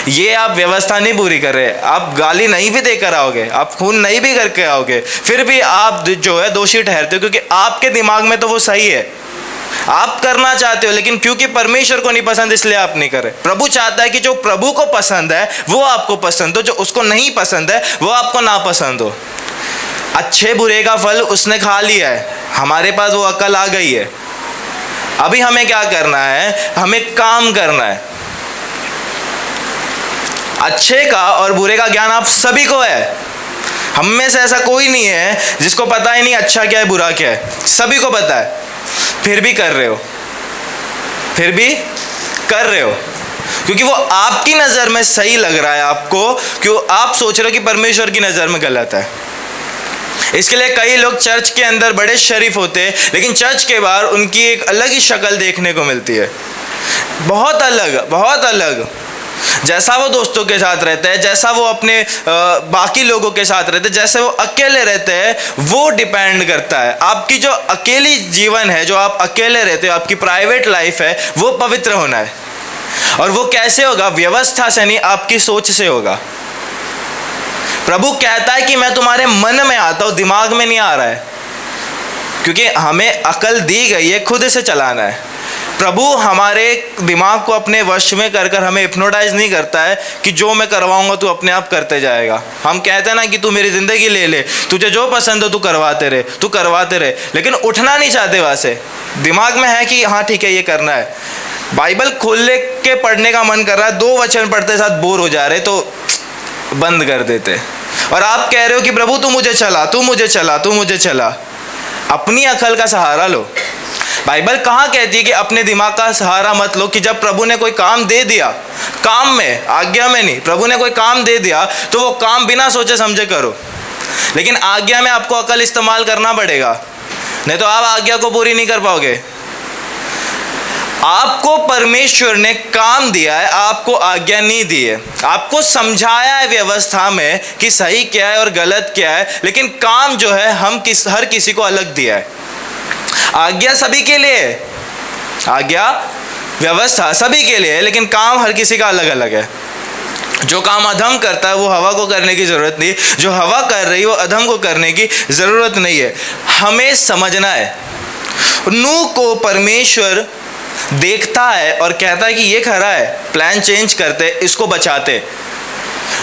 ये आप व्यवस्था नहीं पूरी कर रहे, आप गाली नहीं भी देकर आओगे, आप खून नहीं भी करके आओगे, फिर भी आप जो है दोषी ठहरते हो, क्योंकि आपके दिमाग में तो वो सही है, आप करना चाहते हो, लेकिन क्योंकि परमेश्वर को नहीं पसंद इसलिए आप नहीं कर रहे। प्रभु चाहता है कि जो प्रभु को पसंद है वो आपको पसंद हो, जो उसको नहीं पसंद है वो आपको ना पसंद हो। अच्छे बुरे का फल उसने खा लिया है, हमारे पास वो अकल आ गई है। अभी हमें क्या करना है, हमें काम करना है। अच्छे का और बुरे का ज्ञान आप सभी को है, हम में से ऐसा कोई नहीं है जिसको पता ही नहीं अच्छा क्या है बुरा क्या है, सभी को पता है, फिर भी कर रहे हो, फिर भी कर रहे हो, क्योंकि वो आपकी नज़र में सही लग रहा है आपको, क्यों आप सोच रहे हो कि परमेश्वर की नज़र में गलत है। इसके लिए कई लोग चर्च के अंदर बड़े शरीफ होते हैं, लेकिन चर्च के बाहर उनकी एक अलग ही शक्ल देखने को मिलती है, बहुत अलग, बहुत अलग। जैसा वो दोस्तों के साथ रहते हैं, जैसा वो अपने बाकी लोगों के साथ रहते हैं, जैसे वो अकेले रहते हैं, वो डिपेंड करता है। आपकी जो अकेली जीवन है, जो आप अकेले रहते हो, आपकी प्राइवेट लाइफ है, वो पवित्र होना है। और वो कैसे होगा? व्यवस्था से नहीं, आपकी सोच से होगा। प्रभु कहता है कि मैं तुम्हारे मन में आता हूँ, दिमाग में नहीं आ रहा है, क्योंकि हमें अकल दी गई है, खुद से चलाना है। प्रभु हमारे दिमाग को अपने वश में कर कर हमें हिप्नोटाइज नहीं करता है कि जो मैं करवाऊंगा तू अपने आप करते जाएगा। हम कहते हैं ना कि तू मेरी ज़िंदगी ले ले, तुझे जो पसंद हो तू करवाते रहे, तू करवाते रहे, लेकिन उठना नहीं चाहते वहाँ से। दिमाग में है कि हाँ ठीक है ये करना है, बाइबल खोल के पढ़ने का मन कर रहा है, 2 वचन पढ़ते साथ बोर हो जा रहे तो बंद कर देते, और आप कह रहे हो कि प्रभु तू मुझे चला, तू मुझे चला, तू मुझे चला। अपनी अकल का सहारा लो। बाइबल कहाँ कहती है कि अपने दिमाग का सहारा मत लो, कि जब प्रभु ने कोई काम दे दिया, काम में, आज्ञा में नहीं, प्रभु ने कोई काम दे दिया तो वो काम बिना सोचे समझे करो, लेकिन आज्ञा में आपको अकल इस्तेमाल करना पड़ेगा, नहीं तो आप आज्ञा को पूरी नहीं कर पाओगे। आपको परमेश्वर ने काम दिया है, आपको आज्ञा नहीं दी है, आपको समझाया है व्यवस्था में कि सही क्या है और गलत क्या है, लेकिन काम जो है हर किसी को अलग दिया है। आज्ञा सभी के लिए है, आज्ञा व्यवस्था सभी के लिए है, लेकिन काम हर किसी का अलग अलग है। जो काम अधम करता है वो हवा को करने की ज़रूरत नहीं, जो हवा कर रही है वो अधम को करने की ज़रूरत नहीं है। हमें समझना है। नूह को परमेश्वर देखता है और कहता है कि ये खरा है, प्लान चेंज करते, इसको बचाते,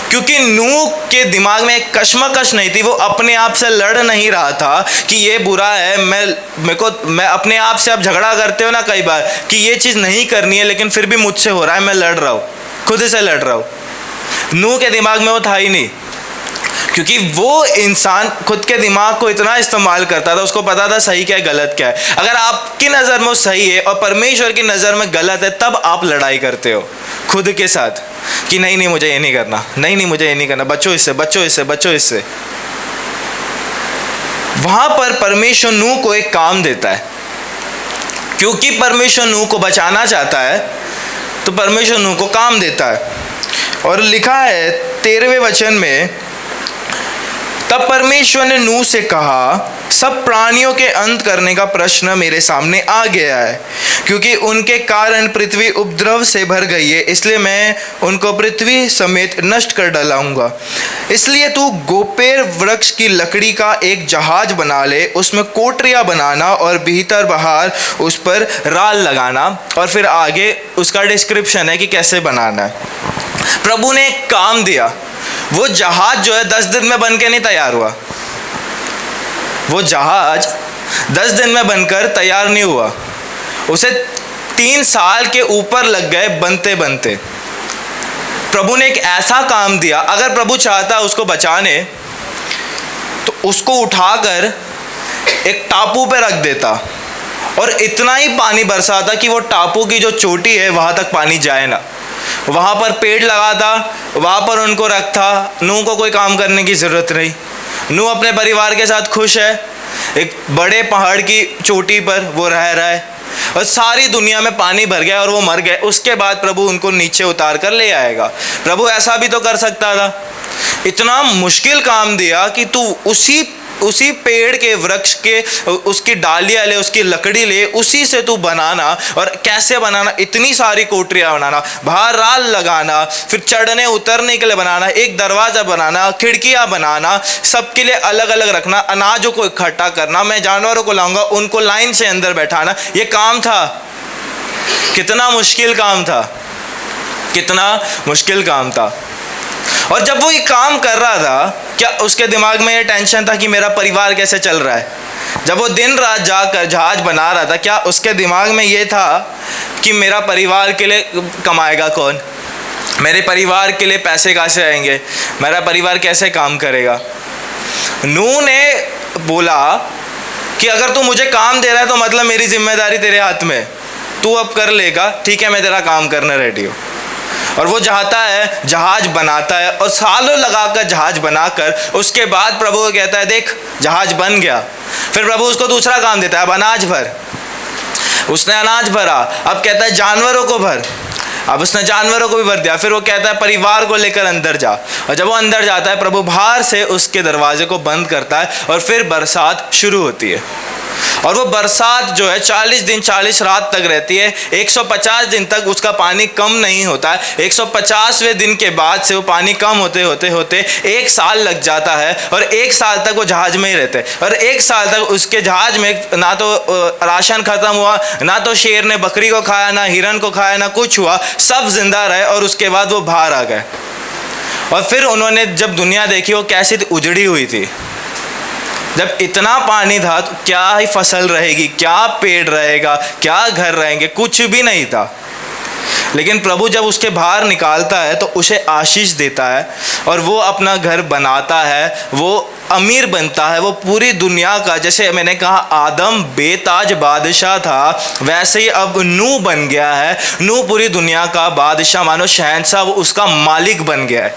क्योंकि नूह के दिमाग में एक कश्मकश नहीं थी, वो अपने आप से लड़ नहीं रहा था कि ये बुरा है, मैं अपने आप से, आप झगड़ा करते हो ना कई बार कि ये चीज़ नहीं करनी है लेकिन फिर भी मुझसे हो रहा है, मैं लड़ रहा हूँ, खुद से लड़ रहा हूँ। नूह के दिमाग में वो था ही नहीं, क्योंकि वो इंसान खुद के दिमाग को इतना इस्तेमाल करता था, उसको पता था सही क्या है गलत क्या है। अगर आपकी नज़र में वो सही है और परमेश्वर की नज़र में गलत है, तब आप लड़ाई करते हो खुद के साथ कि नहीं नहीं मुझे ये नहीं करना, नहीं नहीं मुझे ये नहीं करना, बचो इससे, बचो इससे, बचो इससे। वहाँ पर परमेश्वर नूह को एक काम देता है, क्योंकि परमेश्वर नूह को बचाना चाहता है तो परमेश्वर नूह को काम देता है। और लिखा है 13वें वचन में, तब परमेश्वर ने नूह से कहा, सब प्राणियों के अंत करने का प्रश्न मेरे सामने आ गया है, क्योंकि उनके कारण पृथ्वी उपद्रव से भर गई है, इसलिए मैं उनको पृथ्वी समेत नष्ट कर डालूंगा। इसलिए तू गोपेर वृक्ष की लकड़ी का एक जहाज बना ले, उसमें कोठरियाँ बनाना और भीतर बाहर उस पर राल लगाना। और फिर आगे उसका डिस्क्रिप्शन है कि कैसे बनाना है। प्रभु ने एक काम दिया, वो जहाज जो है 10 दिन में बन के नहीं तैयार हुआ, वो जहाज 10 दिन में बनकर तैयार नहीं हुआ, उसे 3 साल के ऊपर लग गए बनते बनते। प्रभु ने एक ऐसा काम दिया, अगर प्रभु चाहता उसको बचाने तो उसको उठाकर एक टापू पे रख देता और इतना ही पानी बरसाता कि वो टापू की जो चोटी है वहाँ तक पानी जाए ना। वहाँ पर पेड़ लगाता, वहाँ पर उनको रखता। नूह को कोई काम करने की ज़रूरत नहीं, नूह अपने परिवार के साथ खुश है, एक बड़े पहाड़ की चोटी पर वो रह रहा है और सारी दुनिया में पानी भर गया और वो मर गए। उसके बाद प्रभु उनको नीचे उतार कर ले आएगा। प्रभु ऐसा भी तो कर सकता था, इतना मुश्किल काम दिया कि तू उसी उसी पेड़ के वृक्ष के उसकी डालियाँ ले, उसकी लकड़ी ले, उसी से तू बनाना। और कैसे बनाना? इतनी सारी कोठरियाँ बनाना, बाहर राल लगाना, फिर चढ़ने उतरने के लिए बनाना, एक दरवाज़ा बनाना, खिड़कियाँ बनाना, सबके लिए अलग अलग रखना, अनाजों को इकट्ठा करना, मैं जानवरों को लाऊंगा, उनको लाइन से अंदर बैठाना। ये काम था, कितना मुश्किल काम था, कितना मुश्किल काम था। और जब वो ये काम कर रहा था, क्या उसके दिमाग में ये टेंशन था कि मेरा परिवार कैसे चल रहा है? जब वो दिन रात जाकर जहाज बना रहा था, क्या उसके दिमाग में ये था कि मेरा परिवार के लिए कमाएगा कौन, मेरे परिवार के लिए पैसे कहाँ से आएंगे, मेरा परिवार कैसे काम करेगा? नूह ने बोला कि अगर तू मुझे काम दे रहा है तो मतलब मेरी जिम्मेदारी तेरे हाथ में, तू अब कर लेगा, ठीक है, मैं तेरा काम करने रेडी हूँ। और वो चाहता है, जहाज बनाता है, और सालों लगाकर जहाज बनाकर उसके बाद प्रभु को कहता है, देख जहाज बन गया। फिर प्रभु उसको दूसरा काम देता है, अब अनाज भर। उसने अनाज भरा, अब कहता है जानवरों को भर, अब उसने जानवरों को भी भर दिया। फिर वो कहता है परिवार को लेकर अंदर जा, और जब वो अंदर जाता है प्रभु बाहर से उसके दरवाजे को बंद करता है, और फिर बरसात शुरू होती है। और वो बरसात जो है 40 दिन 40 रात तक रहती है, 150 दिन तक उसका पानी कम नहीं होता है। 150वें दिन के बाद से वो पानी कम होते होते होते 1 साल लग जाता है, और 1 साल तक वो जहाज में ही रहते हैं। और 1 साल तक उसके जहाज में ना तो राशन खत्म हुआ, ना तो शेर ने बकरी को खाया, ना हिरन को खाया, ना कुछ हुआ, सब जिंदा रहे। और उसके बाद वो बाहर आ गए, और फिर उन्होंने जब दुनिया देखी वो कैसी उजड़ी हुई थी। जब इतना पानी था तो क्या ही फसल रहेगी, क्या पेड़ रहेगा, क्या घर रहेंगे, कुछ भी नहीं था। लेकिन प्रभु जब उसके बाहर निकालता है तो उसे आशीष देता है, और वो अपना घर बनाता है, वो अमीर बनता है, वो पूरी दुनिया का, जैसे मैंने कहा आदम बेताज बादशाह था, वैसे ही अब नूह बन गया है। नूह पूरी दुनिया का बादशाह, मानो शहंशाह, वो उसका मालिक बन गया है।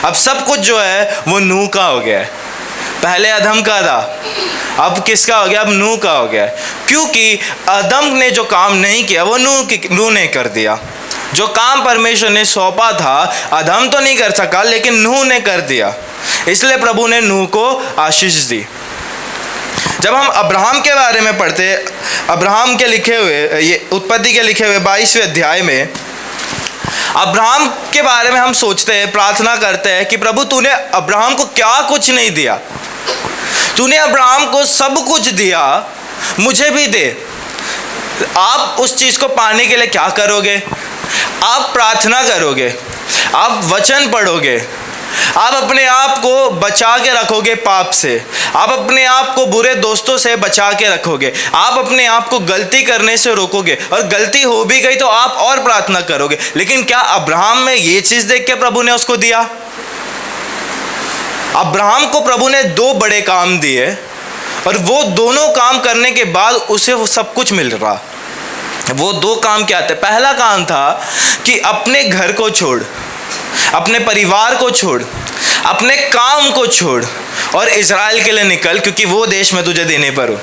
अब सब कुछ जो है वो नूह का हो गया है। पहले आदम का था, अब किसका हो गया? अब नूह का हो गया। क्योंकि आदम ने जो काम नहीं किया वो नूह ने कर दिया। जो काम परमेश्वर ने सौंपा था आदम तो नहीं कर सका, लेकिन नूह ने कर दिया। इसलिए प्रभु ने नूह को आशीष दी। जब हम अब्राहम के बारे में पढ़ते, अब्राहम के लिखे हुए, ये उत्पत्ति के लिखे हुए 22वें अध्याय में अब्राहम के बारे में हम सोचते हैं, प्रार्थना करते हैं कि प्रभु तूने अब्राहम को क्या कुछ नहीं दिया, तूने अब्राहम को सब कुछ दिया, मुझे भी दे। आप उस चीज़ को पाने के लिए क्या करोगे? आप प्रार्थना करोगे, आप वचन पढ़ोगे, आप अपने आप को बचा के रखोगे पाप से, आप अपने आप को बुरे दोस्तों से बचा के रखोगे, आप अपने आप को गलती करने से रोकोगे, और गलती हो भी गई तो आप और प्रार्थना करोगे। लेकिन क्या अब्राहम में ये चीज़ देख के प्रभु ने उसको दिया? अब्राहम को प्रभु ने 2 बड़े काम दिए, और वो दोनों काम करने के बाद उसे वो सब कुछ मिल रहा। वो 2 काम क्या थे? पहला काम था कि अपने घर को छोड़, अपने परिवार को छोड़, अपने काम को छोड़, और इज़राइल के लिए निकल, क्योंकि वो देश मैं तुझे देने पर हूँ।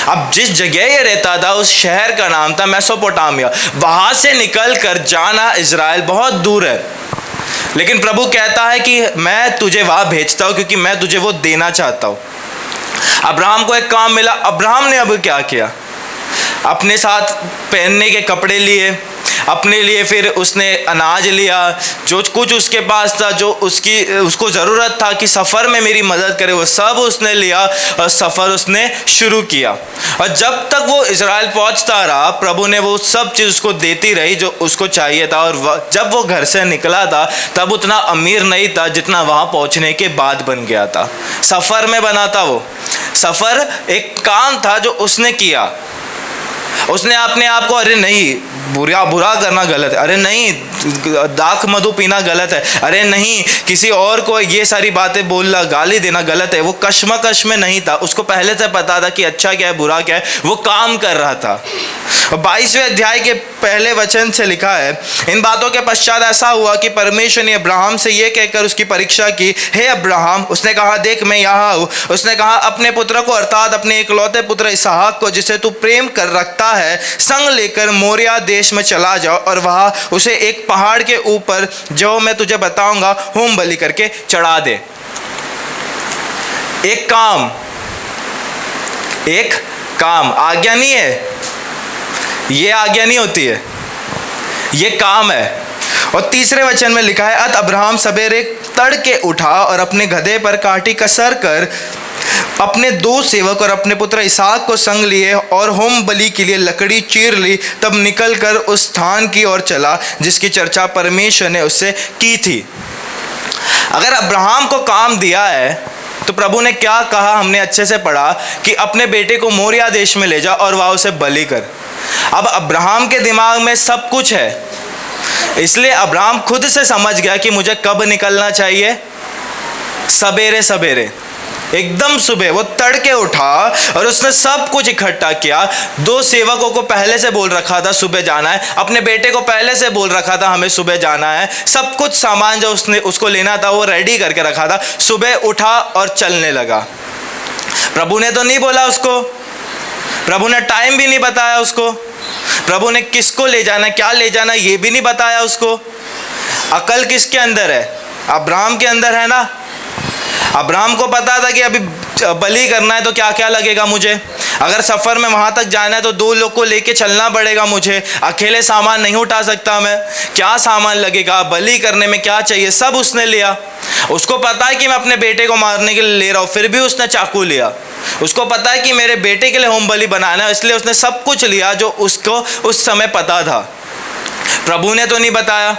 अब जिस जगह ये रहता था उस शहर का नाम था मेसोपोटामिया। वहाँ से निकल कर जाना इज़राइल बहुत दूर है, लेकिन प्रभु कहता है कि मैं तुझे वहाँ भेजता हूँ, क्योंकि मैं तुझे वो देना चाहता हूँ। अब्राहम को एक काम मिला। अब्राहम ने अब क्या किया? अपने साथ पहनने के कपड़े लिए, अपने लिए फिर उसने अनाज लिया, जो कुछ उसके पास था, जो उसको ज़रूरत था कि सफ़र में मेरी मदद करे, वो सब उसने लिया और सफ़र उसने शुरू किया। और जब तक वो इज़राइल पहुंचता रहा, प्रभु ने वो सब चीज़ उसको देती रही जो उसको चाहिए था। और जब वो घर से निकला था तब उतना अमीर नहीं था जितना वहाँ पहुँचने के बाद बन गया था। सफ़र में बना था वो। सफ़र एक काम था जो उसने किया। उसने अपने आप को, अरे नहीं बुरा करना गलत है, अरे नहीं दाख मधु पीना गलत है, अरे नहीं किसी और को ये सारी बातें बोलना, गाली देना गलत है, वो कश्मकश में नहीं था। उसको पहले से पता था कि अच्छा क्या है बुरा क्या है, वो काम कर रहा था। और 22वें अध्याय के पहले वचन से लिखा है, इन बातों के पश्चात ऐसा हुआ कि परमेश्वर ने अब्राहम से ये कहकर उसकी परीक्षा की, हे अब्राहम। उसने कहा, देख मैं यहाँ हूँ। उसने कहा, अपने पुत्र को अर्थात अपने इकलौते पुत्र इसहाक को जिसे तू प्रेम कर रखता है संग लेकर मोरिया देश में चला जाओ, और वहाँ उसे एक पहाड़ के ऊपर जो मैं तुझे बताऊंगा होम बलि करके चढ़ा दे। एक काम एक काम, आज्ञा नहीं है, ये आज्ञा नहीं होती है, ये काम है। और तीसरे वचन में लिखा है, अत अब्राहम सवेरे तड़के उठा और अपने गधे पर काठी कसर कर अपने 2 सेवक और अपने पुत्र इसहाक को संग लिए और होम बलि के लिए लकड़ी चीर ली। तब निकलकर उस स्थान की ओर चला जिसकी चर्चा परमेश्वर ने उससे की थी। अगर अब्राहम को काम दिया है तो प्रभु ने क्या कहा, हमने अच्छे से पढ़ा कि अपने बेटे को मोरिया देश में ले जा और वहाँ उसे बलि कर। अब अब्राहम के दिमाग में सब कुछ है, इसलिए अब्राहम खुद से समझ गया कि मुझे कब निकलना चाहिए, सवेरे सवेरे, एकदम सुबह। वो तड़के उठा और उसने सब कुछ इकट्ठा किया। 2 सेवकों को पहले से बोल रखा था सुबह जाना है, अपने बेटे को पहले से बोल रखा था हमें सुबह जाना है। सब कुछ सामान जो उसको लेना था वो रेडी करके रखा था। सुबह उठा और चलने लगा। प्रभु ने तो नहीं बोला उसको, प्रभु ने टाइम भी नहीं बताया उसको, प्रभु ने किसको ले जाना, क्या ले जाना ये भी नहीं बताया उसको। अकल किसके अंदर है? अब्राहम के अंदर है ना। अब्राहम को पता था कि अभी बलि करना है तो क्या क्या लगेगा मुझे, अगर सफ़र में वहाँ तक जाना है तो 2 लोग को लेके चलना पड़ेगा मुझे, अकेले सामान नहीं उठा सकता मैं, क्या सामान लगेगा, बलि करने में क्या चाहिए, सब उसने लिया। उसको पता है कि मैं अपने बेटे को मारने के लिए ले रहा हूँ, फिर भी उसने चाकू लिया। उसको पता है कि मेरे बेटे के लिए होम बलि बनाना है, इसलिए उसने सब कुछ लिया जो उसको उस समय पता था। प्रभु ने तो नहीं बताया,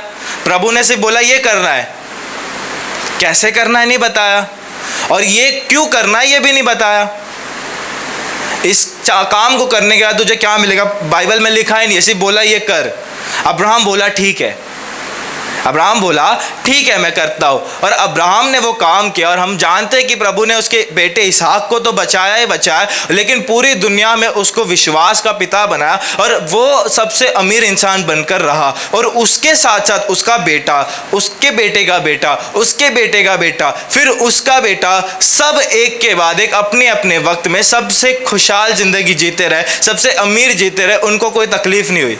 प्रभु ने सिर्फ बोला ये करना है, कैसे करना है नहीं बताया, और ये क्यों करना है ये भी नहीं बताया। इस काम को करने के बाद तुझे क्या मिलेगा बाइबल में लिखा ही नहीं, सिर्फ बोला ये कर। अब्राहम बोला ठीक है, अब्राहम बोला ठीक है मैं करता हूँ, और अब्राहम ने वो काम किया। और हम जानते हैं कि प्रभु ने उसके बेटे इसहाक को तो बचाया ही बचाया, लेकिन पूरी दुनिया में उसको विश्वास का पिता बनाया और वो सबसे अमीर इंसान बनकर रहा। और उसके साथ साथ उसका बेटा, उसके बेटे का बेटा, उसके बेटे का बेटा, फिर उसका बेटा, सब एक के बाद एक अपने अपने वक्त में सबसे खुशहाल जिंदगी जीते रहे, सबसे अमीर जीते रहे, उनको कोई तकलीफ नहीं हुई।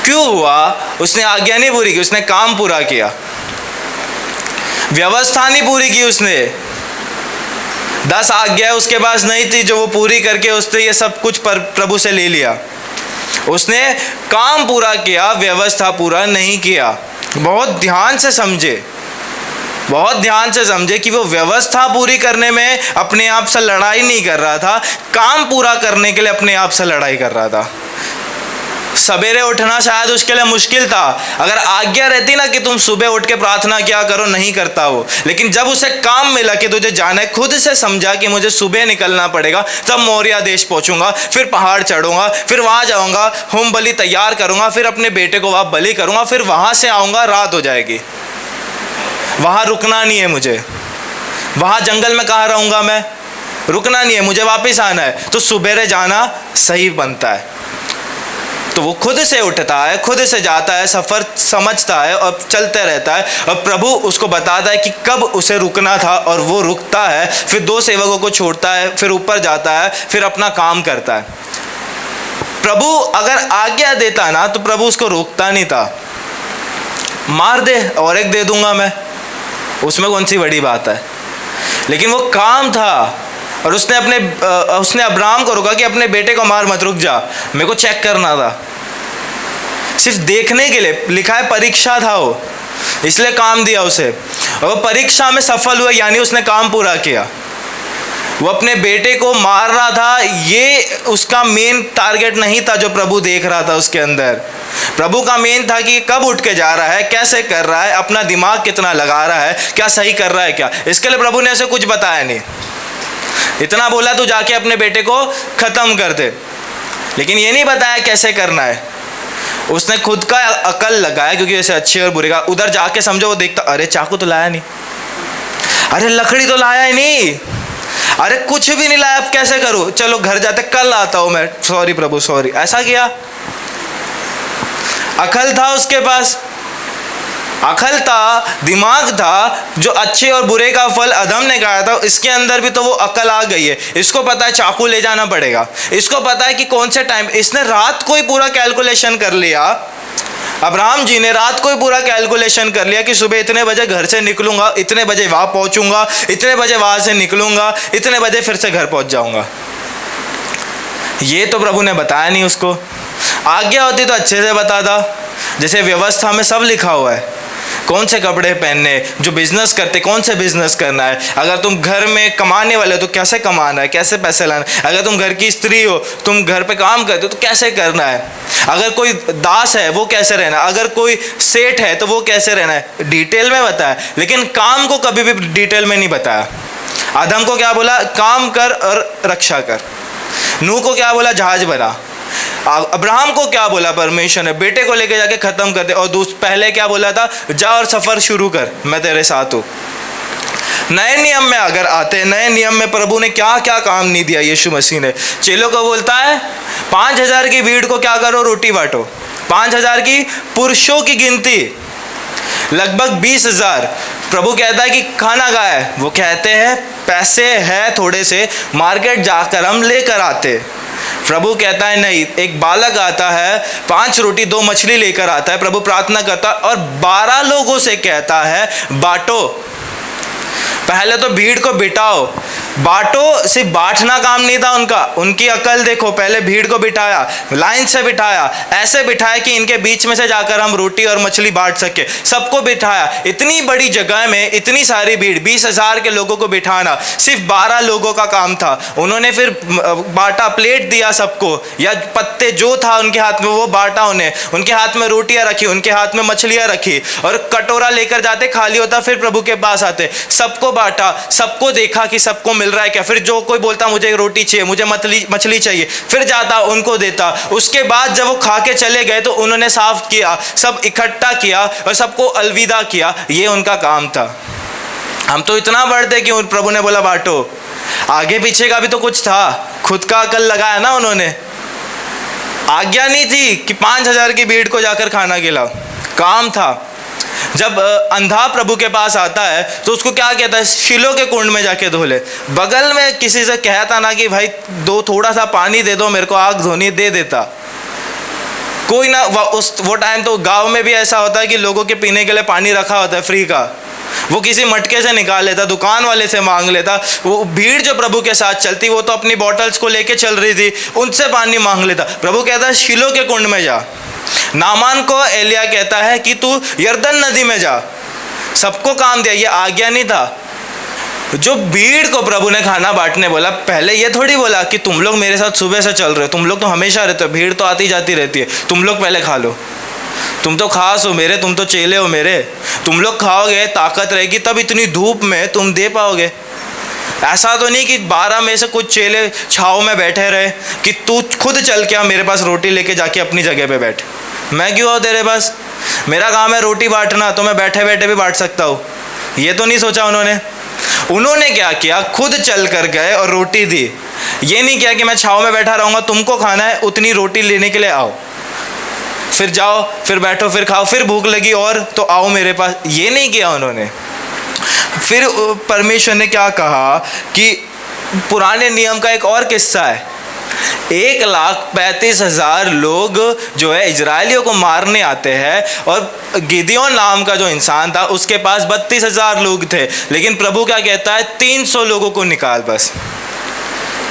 क्यों हुआ? उसने आज्ञा नहीं पूरी की, उसने काम पूरा किया, व्यवस्था नहीं पूरी की उसने। 10 आज्ञा उसके पास नहीं थी जो वो पूरी करके उसने ये सब कुछ पर प्रभु से ले लिया। उसने काम पूरा किया, व्यवस्था पूरा नहीं किया। बहुत ध्यान से समझे, बहुत ध्यान से समझे कि वो व्यवस्था पूरी करने में अपने आप से लड़ाई नहीं कर रहा था, काम पूरा करने के लिए अपने आप से लड़ाई कर रहा था। सवेरे उठना शायद उसके लिए मुश्किल था, अगर आज्ञा रहती ना कि तुम सुबह उठ के प्रार्थना क्या करो, नहीं करता वो। लेकिन जब उसे काम मिला कि तुझे जाना है, खुद से समझा कि मुझे सुबह निकलना पड़ेगा, तब मोरिया देश पहुंचूंगा, फिर पहाड़ चढ़ूंगा, फिर वहां जाऊंगा, होम बलि तैयार करूंगा, फिर अपने बेटे को वहां बलि करूंगा, फिर वहां से आऊंगा, रात हो जाएगी। वहां रुकना नहीं है मुझे, वहां जंगल में कहाँ रहूंगा मैं, रुकना नहीं है, मुझे वापिस आना है। तो सुबेरे जाना सही बनता है। तो वो खुद से उठता है, खुद से जाता है, सफ़र समझता है और चलते रहता है। और प्रभु उसको बताता है कि कब उसे रुकना था, और वो रुकता है। फिर 2 सेवकों को छोड़ता है, फिर ऊपर जाता है, फिर अपना काम करता है। प्रभु अगर आज्ञा देता ना तो प्रभु उसको रोकता नहीं था, मार दे और एक दे दूंगा मैं, उसमें कौन सी बड़ी बात है। लेकिन वो काम था, और उसने अब्राहम को रोका कि अपने बेटे को मार मत, रुक जा, मेरे को चेक करना था, सिर्फ देखने के लिए। लिखा है परीक्षा था वो, इसलिए काम दिया उसे, और वो परीक्षा में सफल हुआ, यानी उसने काम पूरा किया। वो अपने बेटे को मार रहा था, ये उसका मेन टारगेट नहीं था जो प्रभु देख रहा था उसके अंदर। प्रभु का मेन था कि कब उठ के जा रहा है, कैसे कर रहा है, अपना दिमाग कितना लगा रहा है, क्या सही कर रहा है क्या। इसके लिए प्रभु ने ऐसे कुछ बताया नहीं, इतना बोला तू जाके अपने बेटे को ख़त्म कर दे, लेकिन ये नहीं बताया कैसे करना है। उसने खुद का अकल लगाया, क्योंकि ऐसे अच्छे और बुरे का उधर जाके समझो, वो देखता अरे चाकू तो लाया नहीं, अरे लकड़ी तो लाया ही नहीं, अरे कुछ भी नहीं लाया, अब कैसे करूँ, चलो घर जाते कल आता हूँ मैं, सॉरी प्रभु सॉरी। ऐसा किया। अकल था उसके पास, अकल था, दिमाग था, जो अच्छे और बुरे का फल अदम ने खाया था, इसके अंदर भी तो वो अकल आ गई है। इसको पता है चाकू ले जाना पड़ेगा, इसको पता है कि कौन से टाइम, इसने रात को ही पूरा कैलकुलेशन कर लिया। अब्राहम जी ने रात को ही पूरा कैलकुलेशन कर लिया कि सुबह इतने बजे घर से निकलूंगा, इतने बजे वहाँ पहुँचूंगा, इतने बजे वहाँ से निकलूंगा, इतने बजे फिर से घर पहुँच जाऊँगा। ये तो प्रभु ने बताया नहीं उसको। आज्ञा होती तो अच्छे से बताता। जैसे व्यवस्था में सब लिखा हुआ है, कौन से कपड़े पहनने, जो बिजनेस करते कौन से बिजनेस करना है, अगर तुम घर में कमाने वाले हो तो कैसे कमाना है, कैसे पैसे लाना है, अगर तुम घर की स्त्री हो, तुम घर पे काम करते हो तो कैसे करना है, अगर कोई दास है वो कैसे रहना है, अगर कोई सेठ है तो वो कैसे रहना है, डिटेल में बताया। लेकिन काम को कभी भी डिटेल में नहीं बताया। आदम को क्या बोला, काम कर और रक्षा कर। नूह को क्या बोला, जहाज बना। अब्राहम को क्या बोला परमेश्वर ने, बेटे को लेके जाके खत्म कर दे। और पहले क्या बोला था, जा और सफर शुरू कर, मैं तेरे साथ हूँ। नए नियम में अगर आते, नए नियम में प्रभु ने क्या क्या काम नहीं दिया यीशु मसीह ने। चेलों को बोलता है 5000 की भीड़ को क्या करो, रोटी बांटो। 5000 की पुरुषों की गिनती लगभग 20,000। प्रभु कहता है कि खाना कहाँ है, वो कहते हैं पैसे है थोड़े से, मार्केट जाकर हम लेकर आते। प्रभु कहता है नहीं, एक बालक आता है 5 रोटी 2 मछली लेकर आता है। प्रभु प्रार्थना करता है और 12 लोगों से कहता है बांटो। पहले तो भीड़ को बिठाओ, बांटो। सिर्फ बांटना काम नहीं था उनका, उनकी अकल देखो। पहले भीड़ को बिठाया, लाइन से बिठाया, ऐसे बिठाया कि इनके बीच में से जाकर हम रोटी और मछली बांट सके। सबको बिठाया, इतनी बड़ी जगह में इतनी सारी भीड़, 20,000 के लोगों को बिठाना सिर्फ 12 लोगों का काम था। उन्होंने फिर बांटा, प्लेट दिया सबको, या पत्ते जो था उनके हाथ में वो बांटा उन्हें। उनके हाथ में रोटियां रखी, उनके हाथ में मछलियां रखी, और कटोरा लेकर जाते, खाली होता फिर प्रभु के पास आते। सबको बांटा, सबको देखा कि सबको मिल रहा है क्या। फिर जो कोई बोलता मुझे रोटी चाहिए, मुझे मछली चाहिए, फिर जाता उनको देता। उसके बाद जब वो खा के चले गए तो उन्होंने साफ किया, सब इकट्ठा किया और सबको अलविदा किया। ये उनका काम था। हम तो इतना बढ़ते कि प्रभु ने बोला बांटो। आगे पीछे का भी तो कुछ था, खुद का अकल लगाया ना उन्होंने। आज्ञा नहीं थी कि 5000 की भीड़ को जाकर खाना खिलाओ, काम था। जब अंधा प्रभु के पास आता है तो उसको क्या कहता है, शिलो के कुंड में जाके धो ले। बगल में किसी से कहता ना कि भाई दो थोड़ा सा पानी दे दो मेरे को, आग धोनी, दे देता कोई ना। वो टाइम तो गांव में भी ऐसा होता है कि लोगों के पीने के लिए पानी रखा होता है फ्री का, वो किसी मटके से निकाल लेता, दुकान वाले से मांग लेता। वो भीड़ जो प्रभु के साथ चलती, वो तो अपनी बॉटल्स को लेके चल रही थी, उनसे पानी मांग लेता। प्रभु कहता है शिलो के कुंड में जा। नामान को एलिया कहता है कि तू यरदन नदी में जा। सबको काम दिया, ये आज्ञा नहीं था। जो भीड़ को प्रभु ने खाना बांटने बोला, पहले ये थोड़ी बोला कि तुम लोग मेरे साथ सुबह से चल रहे हो, तुम लोग तो हमेशा रहते हो, भीड़ तो आती जाती रहती है, तुम लोग पहले खा लो, तुम तो खास हो मेरे, तुम तो चेले हो मेरे, तुम लोग खाओगे ताकत रहेगी, तब इतनी धूप में तुम दे पाओगे। ऐसा तो नहीं कि 12 में से कुछ चेले छाव में बैठे रहे कि तू खुद चल के आ मेरे पास रोटी लेके जाके अपनी जगह पे बैठ, मैं क्यों आऊँ तेरे पास, मेरा काम है रोटी बांटना, तो मैं बैठे बैठे भी बांट सकता हूँ। ये तो नहीं सोचा उन्होंने। उन्होंने क्या किया, खुद चल कर गए और रोटी दी। ये नहीं किया कि मैं छाव में बैठा रहूँगा, तुमको खाना है उतनी रोटी लेने के लिए आओ, फिर जाओ, फिर बैठो, फिर खाओ, फिर भूख लगी और तो आओ मेरे पास। ये नहीं किया उन्होंने। फिर परमेश्वर ने क्या कहा कि पुराने नियम का एक और किस्सा है, 1,35,000 लोग जो है इजरायलियों को मारने आते हैं, और गिदियोन नाम का जो इंसान था उसके पास 32,000 लोग थे। लेकिन प्रभु क्या कहता है, 300 लोगों को निकाल, बस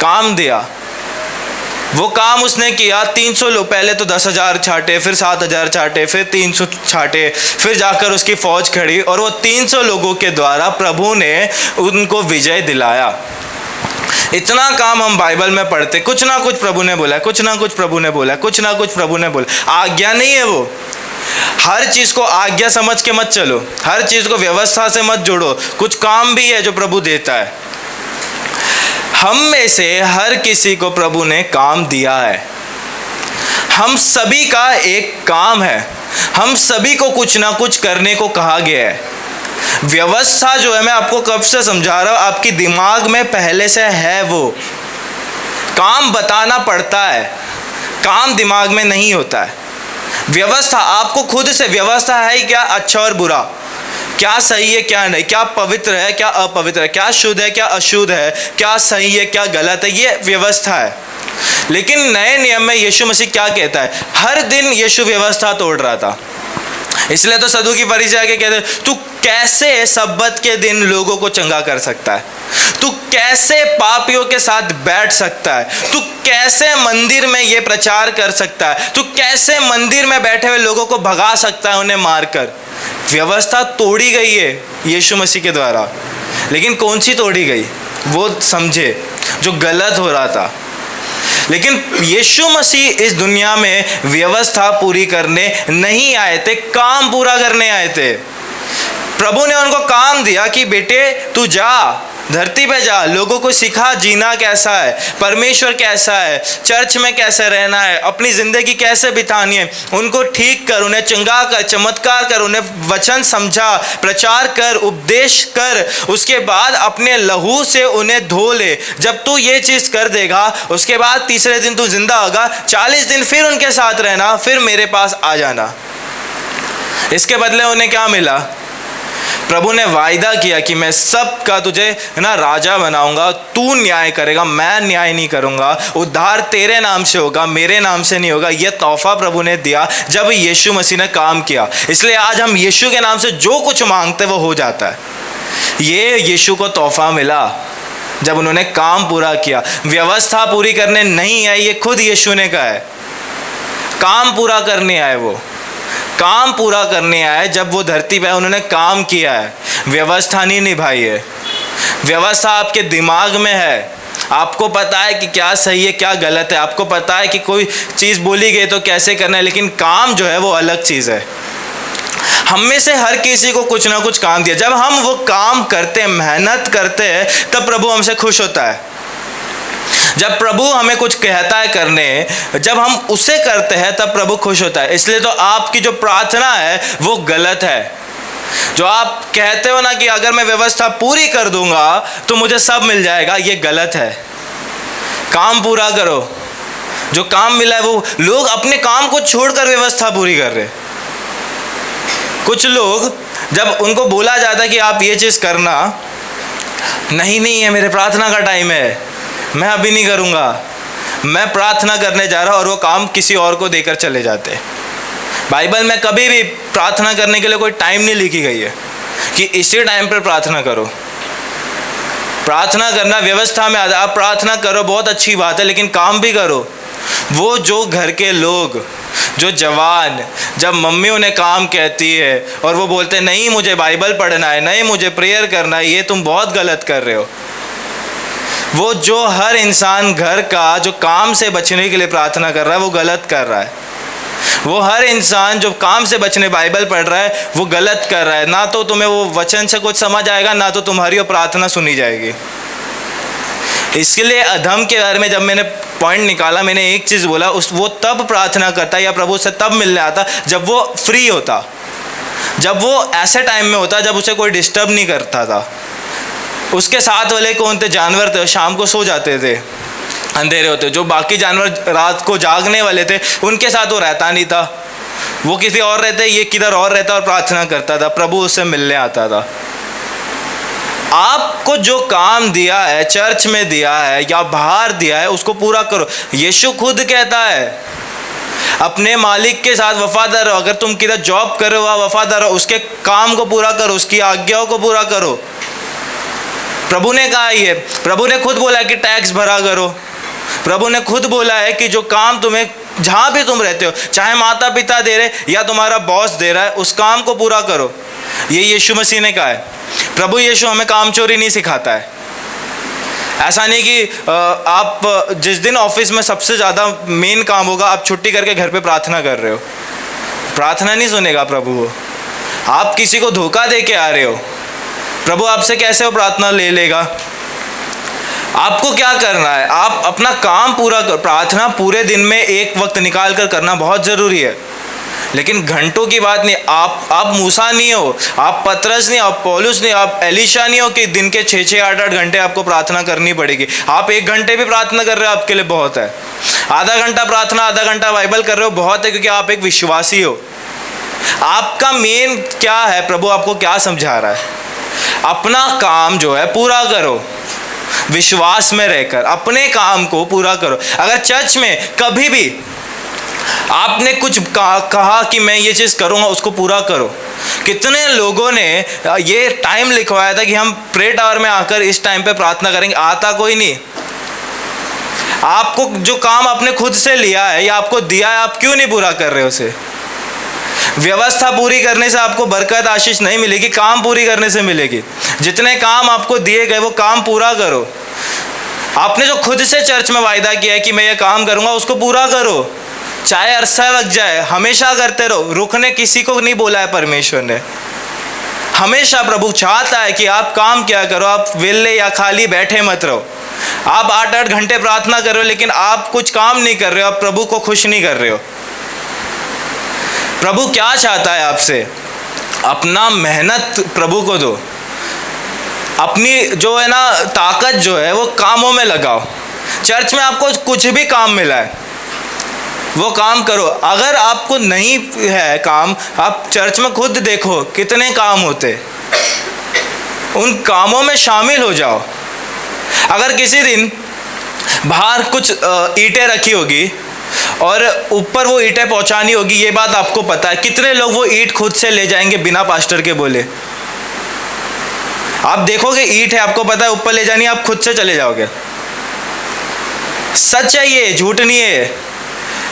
काम दिया। वो काम उसने किया। 300 लोग, पहले तो 10,000 छाटे, फिर 7,000 छाटे, फिर 300 छाटे, फिर जाकर उसकी फौज खड़ी, और वो 300 लोगों के द्वारा प्रभु ने उनको विजय दिलाया। इतना काम हम बाइबल में पढ़ते, कुछ ना कुछ प्रभु ने बोला, कुछ ना कुछ प्रभु ने बोला, कुछ ना कुछ प्रभु ने बोला। आज्ञा नहीं है वो। हर चीज़ को आज्ञा समझ के मत चलो, हर चीज़ को व्यवस्था से मत जोड़ो। कुछ काम भी है जो प्रभु देता है। हम में से हर किसी को प्रभु ने काम दिया है। हम सभी का एक काम है, हम सभी को कुछ ना कुछ करने को कहा गया है। व्यवस्था जो है, मैं आपको कब से समझा रहा हूँ, आपकी दिमाग में पहले से है। वो काम बताना पड़ता है, काम दिमाग में नहीं होता है। व्यवस्था आपको खुद से, व्यवस्था है क्या अच्छा और बुरा, क्या सही है क्या नहीं, क्या पवित्र है क्या अपवित्र है, क्या शुद्ध है क्या अशुद्ध है, क्या सही है क्या गलत है, ये व्यवस्था है। लेकिन नए नियम में यीशु मसीह क्या कहता है, हर दिन यीशु व्यवस्था तोड़ रहा था। इसलिए तो सदूकी फरीसी आके कहते तू कैसे सब्बत के दिन लोगों को चंगा कर सकता है। तू कैसे पापियों के साथ बैठ सकता है? तू कैसे मंदिर में ये प्रचार कर सकता है? तू कैसे मंदिर में बैठे हुए लोगों को भगा सकता है उन्हें मारकर? व्यवस्था तोड़ी गई है यीशु मसीह के द्वारा, लेकिन कौन सी तोड़ी गई? वो समझे जो गलत हो रहा था। लेकिन यीशु मसीह इस दुनिया में व्यवस्था पूरी करने नहीं आए थे, काम पूरा करने आए थे। प्रभु ने उनको काम दिया कि बेटे तू जा, धरती पे जा, लोगों को सिखा जीना कैसा है, परमेश्वर कैसा है, चर्च में कैसे रहना है, अपनी ज़िंदगी कैसे बितानी है। उनको ठीक कर, उन्हें चंगा कर, चमत्कार कर, उन्हें वचन समझा, प्रचार कर, उपदेश कर। उसके बाद अपने लहू से उन्हें धो ले। जब तू ये चीज़ कर देगा, उसके बाद तीसरे दिन तू जिंदा होगा, 40 दिन फिर उनके साथ रहना, फिर मेरे पास आ जाना। इसके बदले उन्हें क्या मिला? प्रभु ने वायदा किया कि मैं सबका तुझे ना राजा बनाऊंगा, तू न्याय करेगा, मैं न्याय नहीं करूंगा, उद्धार तेरे नाम से होगा, मेरे नाम से नहीं होगा। यह तोहफा प्रभु ने दिया जब यीशु मसीह ने काम किया। इसलिए आज हम यीशु के नाम से जो कुछ मांगते वो हो जाता है। ये यीशु को तोहफा मिला जब उन्होंने काम पूरा किया। व्यवस्था पूरी करने नहीं आई, ये खुद यीशु ने कहा है। काम पूरा करने आए, वो काम पूरा करने आए। जब वो धरती पे उन्होंने काम किया है, व्यवस्था नहीं निभाई है। व्यवस्था आपके दिमाग में है, आपको पता है कि क्या सही है क्या गलत है, आपको पता है कि कोई चीज़ बोली गई तो कैसे करना है, लेकिन काम जो है वो अलग चीज़ है। हम में से हर किसी को कुछ ना कुछ काम दिया। जब हम वो काम करते हैं, मेहनत करते हैं, तब प्रभु हमसे खुश होता है। जब प्रभु हमें कुछ कहता है करने, जब हम उसे करते हैं तब प्रभु खुश होता है। इसलिए तो आपकी जो प्रार्थना है वो गलत है। जो आप कहते हो ना कि अगर मैं व्यवस्था पूरी कर दूंगा तो मुझे सब मिल जाएगा, ये गलत है। काम पूरा करो। जो काम मिला है वो लोग अपने काम को छोड़कर व्यवस्था पूरी कर रहे। कुछ लोग जब उनको बोला जाता है कि आप ये चीज़ करना, नहीं है मेरे प्रार्थना का टाइम है, मैं अभी नहीं करूँगा, मैं प्रार्थना करने जा रहा हूँ, और वो काम किसी और को देकर चले जाते। बाइबल में कभी भी प्रार्थना करने के लिए कोई टाइम नहीं लिखी गई है कि इसी टाइम पर प्रार्थना करो। प्रार्थना करना व्यवस्था में आता। आप प्रार्थना करो, बहुत अच्छी बात है, लेकिन काम भी करो। वो जो घर के लोग, जो जवान, जब मम्मी उन्हें काम कहती है और वो बोलते नहीं मुझे बाइबल पढ़ना है, नहीं मुझे प्रेयर करना है, ये तुम बहुत गलत कर रहे हो। वो जो हर इंसान घर का जो काम से बचने के लिए प्रार्थना कर रहा है वो गलत कर रहा है। वो हर इंसान जो काम से बचने बाइबल पढ़ रहा है वो गलत कर रहा है। ना तो तुम्हें वो वचन से कुछ समझ आएगा, ना तो तुम्हारी वो प्रार्थना सुनी जाएगी। इसलिए अधम के बारे में जब मैंने पॉइंट निकाला, मैंने एक चीज़ बोला, वो तब प्रार्थना करता या प्रभु से तब मिलने आता जब वो फ्री होता, जब वो ऐसे टाइम में होता जब उसे कोई डिस्टर्ब नहीं करता था। उसके साथ वाले कौन थे? जानवर थे, शाम को सो जाते थे, अंधेरे होते। जो बाकी जानवर रात को जागने वाले थे उनके साथ वो रहता नहीं था, वो किसी और रहते, ये किधर और रहता और प्रार्थना करता था, प्रभु उससे मिलने आता था। आपको जो काम दिया है, चर्च में दिया है या बाहर दिया है, उसको पूरा करो। यीशु खुद कहता है अपने मालिक के साथ वफादार रहो। अगर तुम किधर जॉब कर रहे हो वफादार रहो, उसके काम को पूरा करो, उसकी आज्ञाओं को पूरा करो। प्रभु ने कहा ये, प्रभु ने खुद बोला कि टैक्स भरा करो। प्रभु ने खुद बोला है कि जो काम तुम्हें जहाँ भी तुम रहते हो, चाहे माता पिता दे रहे या तुम्हारा बॉस दे रहा है, उस काम को पूरा करो। ये यीशु मसीह ने कहा है। प्रभु यीशु हमें काम चोरी नहीं सिखाता है। ऐसा नहीं कि आप जिस दिन ऑफिस में सबसे ज़्यादा मेन काम होगा, आप छुट्टी करके घर पे प्रार्थना कर रहे हो, प्रार्थना नहीं सुनेगा प्रभु। आप किसी को धोखा दे के आ रहे हो, प्रभु आपसे कैसे वो प्रार्थना ले लेगा? आपको क्या करना है? आप अपना काम पूरा कर। प्रार्थना पूरे दिन में एक वक्त निकाल कर करना बहुत ज़रूरी है, लेकिन घंटों की बात नहीं। आप मूसा नहीं हो, आप पतरस नहीं, आप पौलुस नहीं, आप एलिशा नहीं हो कि दिन के 6-6, 8-8 घंटे आपको प्रार्थना करनी पड़ेगी। आप 1 घंटे भी प्रार्थना कर रहे हो आपके लिए बहुत है। आधा घंटा प्रार्थना, आधा घंटा बाइबल कर रहे हो बहुत है, क्योंकि आप एक विश्वासी हो। आपका मेन क्या है? प्रभु आपको क्या समझा रहा है? अपना काम जो है पूरा करो, विश्वास में रहकर अपने काम को पूरा करो। अगर चर्च में कभी भी आपने कुछ कहा कि मैं ये चीज़ करूँगा, उसको पूरा करो। कितने लोगों ने ये टाइम लिखवाया था कि हम प्रे टावर में आकर इस टाइम पे प्रार्थना करेंगे, आता कोई नहीं। आपको जो काम आपने खुद से लिया है या आपको दिया है, आप क्यों नहीं पूरा कर रहे हो उसे? व्यवस्था पूरी करने से आपको बरकत आशीष नहीं मिलेगी, काम पूरी करने से मिलेगी। जितने काम आपको दिए गए वो काम पूरा करो। आपने जो खुद से चर्च में वायदा किया है कि मैं ये काम करूँगा, उसको पूरा करो, चाहे अरसा लग जाए, हमेशा करते रहो। रुकने किसी को नहीं बोला है परमेश्वर ने। हमेशा प्रभु चाहता है कि आप काम क्या करो, आप वेले या खाली बैठे मत रहो। आप 8-8 घंटे प्रार्थना कर रहे हो लेकिन आप कुछ काम नहीं कर रहे हो, आप प्रभु को खुश नहीं कर रहे हो। प्रभु क्या चाहता है आपसे? अपना मेहनत प्रभु को दो, अपनी जो है ना ताकत जो है वो कामों में लगाओ। चर्च में आपको कुछ भी काम मिला है वो काम करो। अगर आपको नहीं है काम, आप चर्च में खुद देखो कितने काम होते, उन कामों में शामिल हो जाओ। अगर किसी दिन बाहर कुछ ईंटें रखी होगी और ऊपर वो ईंटें पहुंचानी होगी, ये बात आपको पता है, कितने लोग वो ईंट खुद से ले जाएंगे बिना पास्टर के बोले? आप देखोगे ईंट है, आपको पता है ऊपर ले जानी है, आप खुद से चले जाओगे। सच है ये, झूठ नहीं है।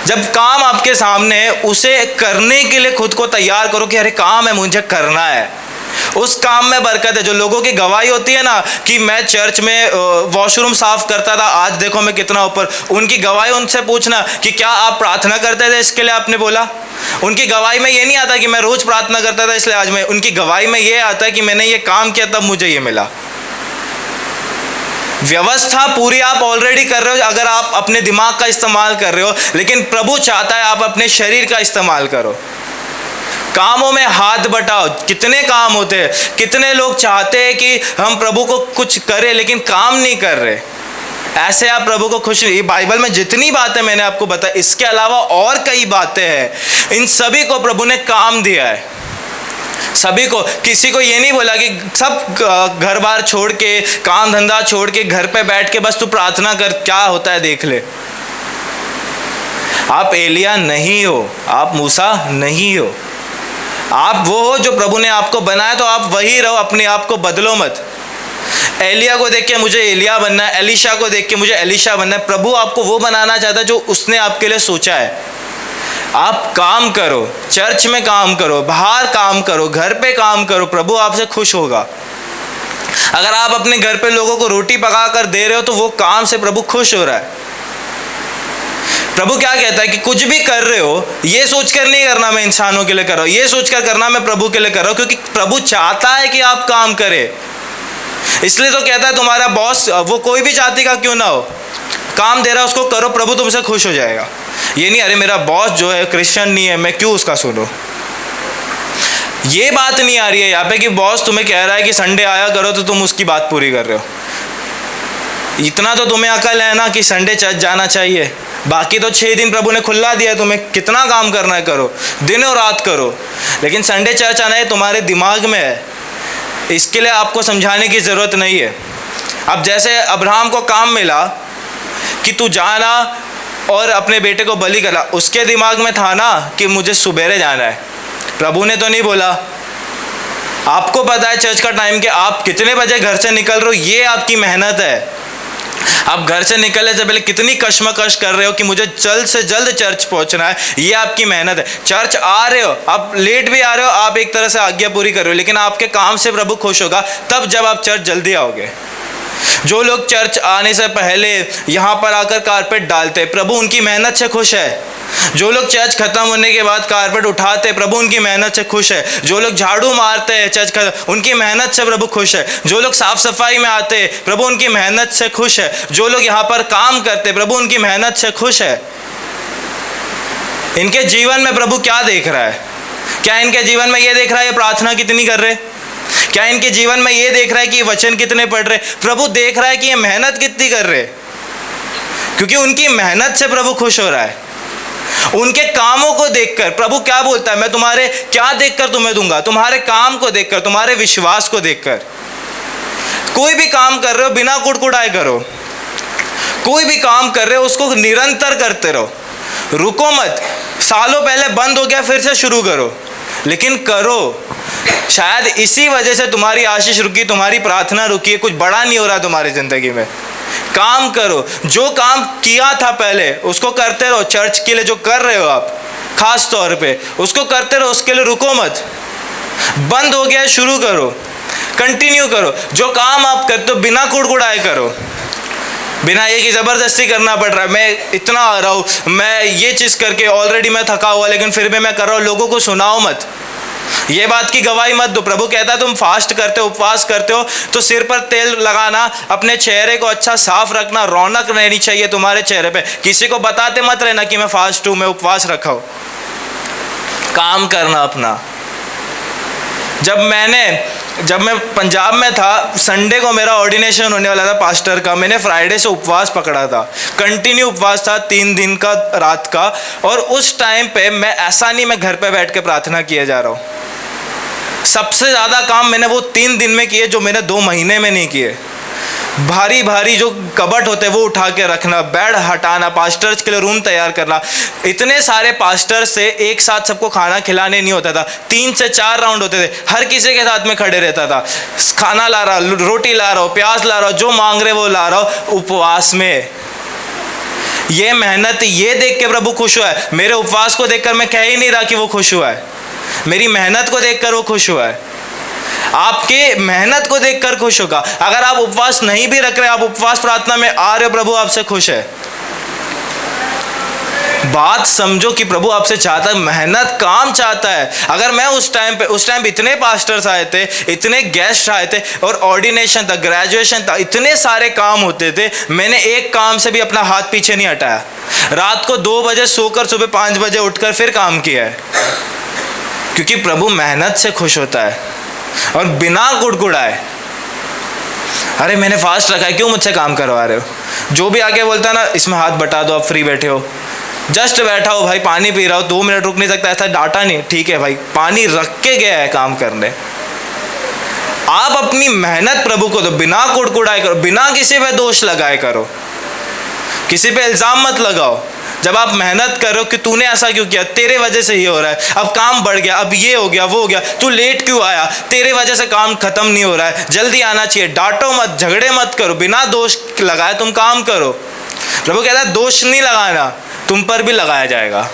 जब काम आपके सामने है, उसे करने के लिए खुद को तैयार करो कि अरे काम है, मुझे करना है। उस काम में बरकत है। जो लोगों की गवाही होती है ना कि मैं चर्च में वॉशरूम साफ करता था, आज देखो मैं कितना ऊपर, उनकी गवाही उनसे पूछना कि क्या आप प्रार्थना करते थे इसके लिए आपने बोला? उनकी गवाही में ये नहीं आता कि मैं रोज प्रार्थना करता था इसलिए आज मैं, उनकी गवाही में ये आता है कि मैंने ये काम किया तब मुझे ये मिला। व्यवस्था पूरी आप ऑलरेडी कर रहे हो अगर आप अपने दिमाग का इस्तेमाल कर रहे हो, लेकिन प्रभु चाहता है आप अपने शरीर का इस्तेमाल करो। कामों में हाथ बटाओ। कितने काम होते हैं, कितने लोग चाहते हैं कि हम प्रभु को कुछ करें लेकिन काम नहीं कर रहे। ऐसे आप प्रभु को खुश नहीं। बाइबल में जितनी बातें मैंने आपको बताया, इसके अलावा और कई बातें हैं, इन सभी को प्रभु ने काम दिया है। सभी को, किसी को ये नहीं बोला कि सब घर बार छोड़ के, काम धंधा छोड़ के घर पे बैठ के बस तू प्रार्थना कर, क्या होता है देख ले। आप एलिया नहीं हो, आप मूसा नहीं हो, आप वो हो जो प्रभु ने आपको बनाया, तो आप वही रहो, अपने आप को बदलो मत। एलिया को देख के मुझे एलिया बनना है, एलीशा को देख के मुझे एलीशा बनना है। प्रभु आपको वो बनाना चाहता है जो उसने आपके लिए सोचा है। आप काम करो, चर्च में काम करो, बाहर काम करो, घर पे काम करो, प्रभु आपसे खुश होगा। अगर आप अपने घर पे लोगों को रोटी पका कर दे रहे हो तो वो काम से प्रभु खुश हो रहा है। प्रभु क्या कहता है कि कुछ भी कर रहे हो ये सोचकर नहीं करना मैं इंसानों के लिए कर रहा हूँ, ये सोचकर करना मैं प्रभु के लिए कर रहा हूँ, क्योंकि प्रभु चाहता है कि आप काम करें। इसलिए तो कहता है तुम्हारा बॉस वो कोई भी जाति का क्यों ना हो, काम दे रहा है उसको करो, प्रभु तुमसे खुश हो जाएगा। ये नहीं अरे मेरा बॉस जो है क्रिश्चियन नहीं है, मैं क्यों उसका सुनूं। ये बात नहीं आ रही है यहाँ पे कि बॉस तुम्हें कह रहा है कि संडे आया करो तो तुम उसकी बात पूरी कर रहे हो। इतना तो तुम्हें अकल है ना कि संडे चर्च जाना चाहिए, बाकी तो 6 दिन प्रभु ने खुला दिया है तुम्हें, कितना काम करना है करो, दिन और रात करो, लेकिन संडे चर्च आना है तुम्हारे दिमाग में है, इसके लिए आपको समझाने की ज़रूरत नहीं है। अब जैसे अब्राहम को काम मिला कि तू जाना और अपने बेटे को बलि करा, उसके दिमाग में था ना कि मुझे सुबेरे जाना है, प्रभु ने तो नहीं बोला। आपको पता है चर्च का टाइम कि आप कितने बजे घर से निकल रहे हो, ये आपकी मेहनत है। आप घर से निकलने से पहले कितनी कश्मकश कर रहे हो कि मुझे जल्द से जल्द चर्च पहुंचना है, ये आपकी मेहनत है। चर्च आ रहे हो, आप लेट भी आ रहे हो, आप एक तरह से आज्ञा पूरी कर रहे हो, लेकिन आपके काम से प्रभु खुश होगा तब जब आप चर्च जल्दी आओगे। जो लोग चर्च आने से पहले यहाँ पर आकर कारपेट डालते, प्रभु उनकी मेहनत से खुश है। जो लोग चर्च खत्म होने के बाद कारपेट उठाते, प्रभु उनकी मेहनत से खुश है। जो लोग झाड़ू मारते हैं चर्च खत्म, उनकी मेहनत से प्रभु खुश है। जो लोग साफ सफाई में आते, प्रभु उनकी मेहनत से खुश है। जो लोग यहाँ पर काम करते, प्रभु उनकी मेहनत से खुश है। इनके जीवन में प्रभु क्या देख रहा है? क्या इनके जीवन में ये देख रहा है ये प्रार्थना कितनी कर रहे? क्या इनके जीवन में ये देख रहा है कि ये वचन कितने पढ़ रहे? प्रभु देख रहा है कि ये मेहनत कितनी कर रहे, क्योंकि उनकी मेहनत से प्रभु खुश हो रहा है। उनके कामों को देखकर प्रभु क्या बोलता है, मैं तुम्हारे क्या देखकर तुम्हें दूंगा? तुम्हारे काम को देखकर, तुम्हारे विश्वास को देखकर। कोई भी काम कर रहे हो बिना कुड़कुड़ाए करो, कोई भी काम कर रहे हो उसको निरंतर करते रहो, रुको मत। सालों पहले बंद हो गया, फिर से शुरू करो, लेकिन करो। शायद इसी वजह से तुम्हारी आशीष रुकी, तुम्हारी प्रार्थना रुकी है, कुछ बड़ा नहीं हो रहा तुम्हारी जिंदगी में। काम करो, जो काम किया था पहले उसको करते रहो। चर्च के लिए जो कर रहे हो आप खास तौर पे, उसको करते रहो, उसके लिए रुको मत। बंद हो गया, शुरू करो, कंटिन्यू करो। जो काम आप करते हो बिना कुड़कुड़ाए करो, बिना ये कि ज़बरदस्ती करना पड़ रहा है, मैं इतना आ रहा हूँ, मैं ये चीज़ करके ऑलरेडी मैं थका हुआ लेकिन फिर भी मैं कर रहा हूँ। लोगों को सुनाओ मत, ये बात की गवाही मत दो। प्रभु कहता है तुम फास्ट करते हो, उपवास करते हो तो सिर पर तेल लगाना, अपने चेहरे को अच्छा साफ रखना, रौनक रहनी चाहिए तुम्हारे चेहरे पे। किसी को बताते मत रहना कि मैं फास्ट हूँ, मैं उपवास रखा हूँ। काम करना अपना। जब मैं पंजाब में था, संडे को मेरा ऑर्डिनेशन होने वाला था पास्टर का। मैंने फ्राइडे से उपवास पकड़ा था, कंटिन्यू उपवास था 3 दिन का, रात का। और उस टाइम पे मैं ऐसा नहीं मैं घर पे बैठ के प्रार्थना किए जा रहा हूँ। सबसे ज़्यादा काम मैंने वो 3 दिन में किए जो मैंने 2 महीने में नहीं किए। भारी भारी जो कबट होते हैं वो उठा के रखना, बेड हटाना, पास्टर्स के लिए रूम तैयार करना। इतने सारे पास्टर से एक साथ सबको खाना खिलाने नहीं होता था, 3 से 4 राउंड होते थे, हर किसी के साथ में खड़े रहता था। खाना ला रहा, रोटी ला रहा हूँ, प्याज ला रहा हूँ, जो मांग रहे वो ला रहा हूँ, उपवास में। ये मेहनत, ये देख के प्रभु खुश हुआ है। मेरे उपवास को देखकर मैं कह ही नहीं रहा कि वो खुश हुआ है, मेरी मेहनत को देखकर वो खुश हुआ है। आपके मेहनत को देखकर खुश होगा। अगर आप उपवास नहीं भी रख रहे, आप उपवास प्रार्थना में आ रहे हो, प्रभु आपसे खुश है। बात समझो कि प्रभु आपसे चाहता है, मेहनत, काम चाहता है। अगर मैं उस टाइम इतने पास्टर्स आए थे, इतने गेस्ट आए थे, और ऑर्डिनेशन था, ग्रेजुएशन था, इतने सारे काम होते थे, मैंने एक काम से भी अपना हाथ पीछे नहीं हटाया। रात को 2 बजे सोकर सुबह 5 बजे उठकर फिर काम किया है, क्योंकि प्रभु मेहनत से खुश होता है और बिना कुड़कुड़ाए। अरे मैंने फास्ट रखा है, क्यों मुझसे काम करवा रहे हो? जो भी आके बोलता है ना, इसमें हाथ बटा दो, आप फ्री बैठे हो, जस्ट बैठा हो भाई, पानी पी रहा हो, 2 मिनट रुक नहीं सकता, ऐसा डाटा नहीं, ठीक है भाई, पानी रख के गया है काम करने। आप अपनी मेहनत प्रभु को दो, बिना कुड़कुड़ाए करो, बिना किसी पे दोष लगाए करो, किसी पे इल्जाम मत लगाओ। जब आप मेहनत करो कि तूने ऐसा क्यों किया, तेरे वजह से ये हो रहा है, अब काम बढ़ गया, अब ये हो गया, वो हो गया, तू लेट क्यों आया, तेरे वजह से काम खत्म नहीं हो रहा है, जल्दी आना चाहिए। डांटो मत, झगड़े मत करो, बिना दोष लगाए तुम काम करो। प्रभु कहता है दोष नहीं लगाना, तुम पर भी लगाया जाएगा।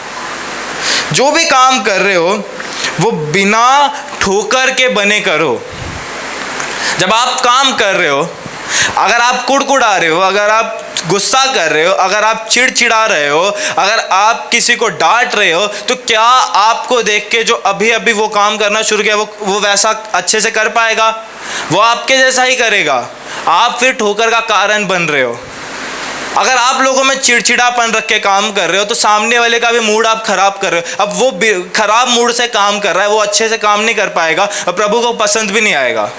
जो भी काम कर रहे हो वो बिना ठोकर के बने करो। जब आप काम कर रहे हो, अगर आप कुड़कुड़ा रहे हो, अगर आप गुस्सा कर रहे हो, अगर आप चिड़चिड़ा रहे हो, अगर आप किसी को डांट रहे हो, तो क्या आपको देख के जो अभी अभी वो काम करना शुरू किया वो वैसा अच्छे से कर पाएगा? वो आपके जैसा ही करेगा। आप फिर ठोकर का कारण बन रहे हो। अगर आप लोगों में चिड़चिड़ापन रख के काम कर रहे हो तो सामने वाले का भी मूड आप खराब कर रहे हो। अब वो खराब मूड से काम कर रहा है, वो अच्छे से काम नहीं कर पाएगा और प्रभु को पसंद भी नहीं आएगा।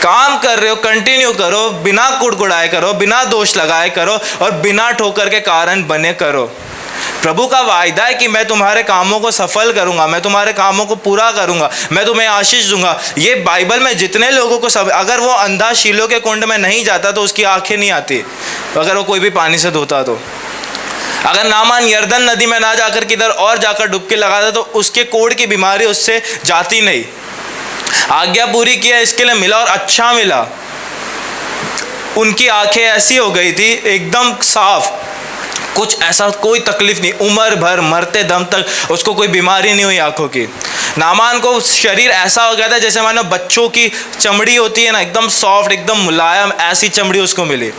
काम कर रहे हो, कंटिन्यू करो, बिना कुड़कुड़ाए करो, बिना दोष लगाए करो और बिना ठोकर के कारण बने करो। प्रभु का वायदा है कि मैं तुम्हारे कामों को सफल करूंगा, मैं तुम्हारे कामों को पूरा करूंगा, मैं तुम्हें आशीष दूंगा। ये बाइबल में जितने लोगों को सब, अगर वो अंधा शीलो के कुंड में नहीं जाता तो उसकी आंखें नहीं आती, अगर वो कोई भी पानी से धोता तो। अगर नामान यर्दन नदी में ना जाकर किधर और जाकर डुबकी लगाता तो उसके कोढ़ की बीमारी उससे जाती नहीं। आज्ञा पूरी किया, इसके लिए मिला और अच्छा मिला। उनकी आंखें ऐसी हो गई थी एकदम साफ, कुछ ऐसा कोई तकलीफ नहीं, उम्र भर मरते दम तक उसको कोई बीमारी नहीं हुई आंखों की। नामान को शरीर ऐसा हो गया था जैसे मानो बच्चों की चमड़ी होती है ना, एकदम सॉफ्ट, एकदम मुलायम, ऐसी चमड़ी उसको मिली।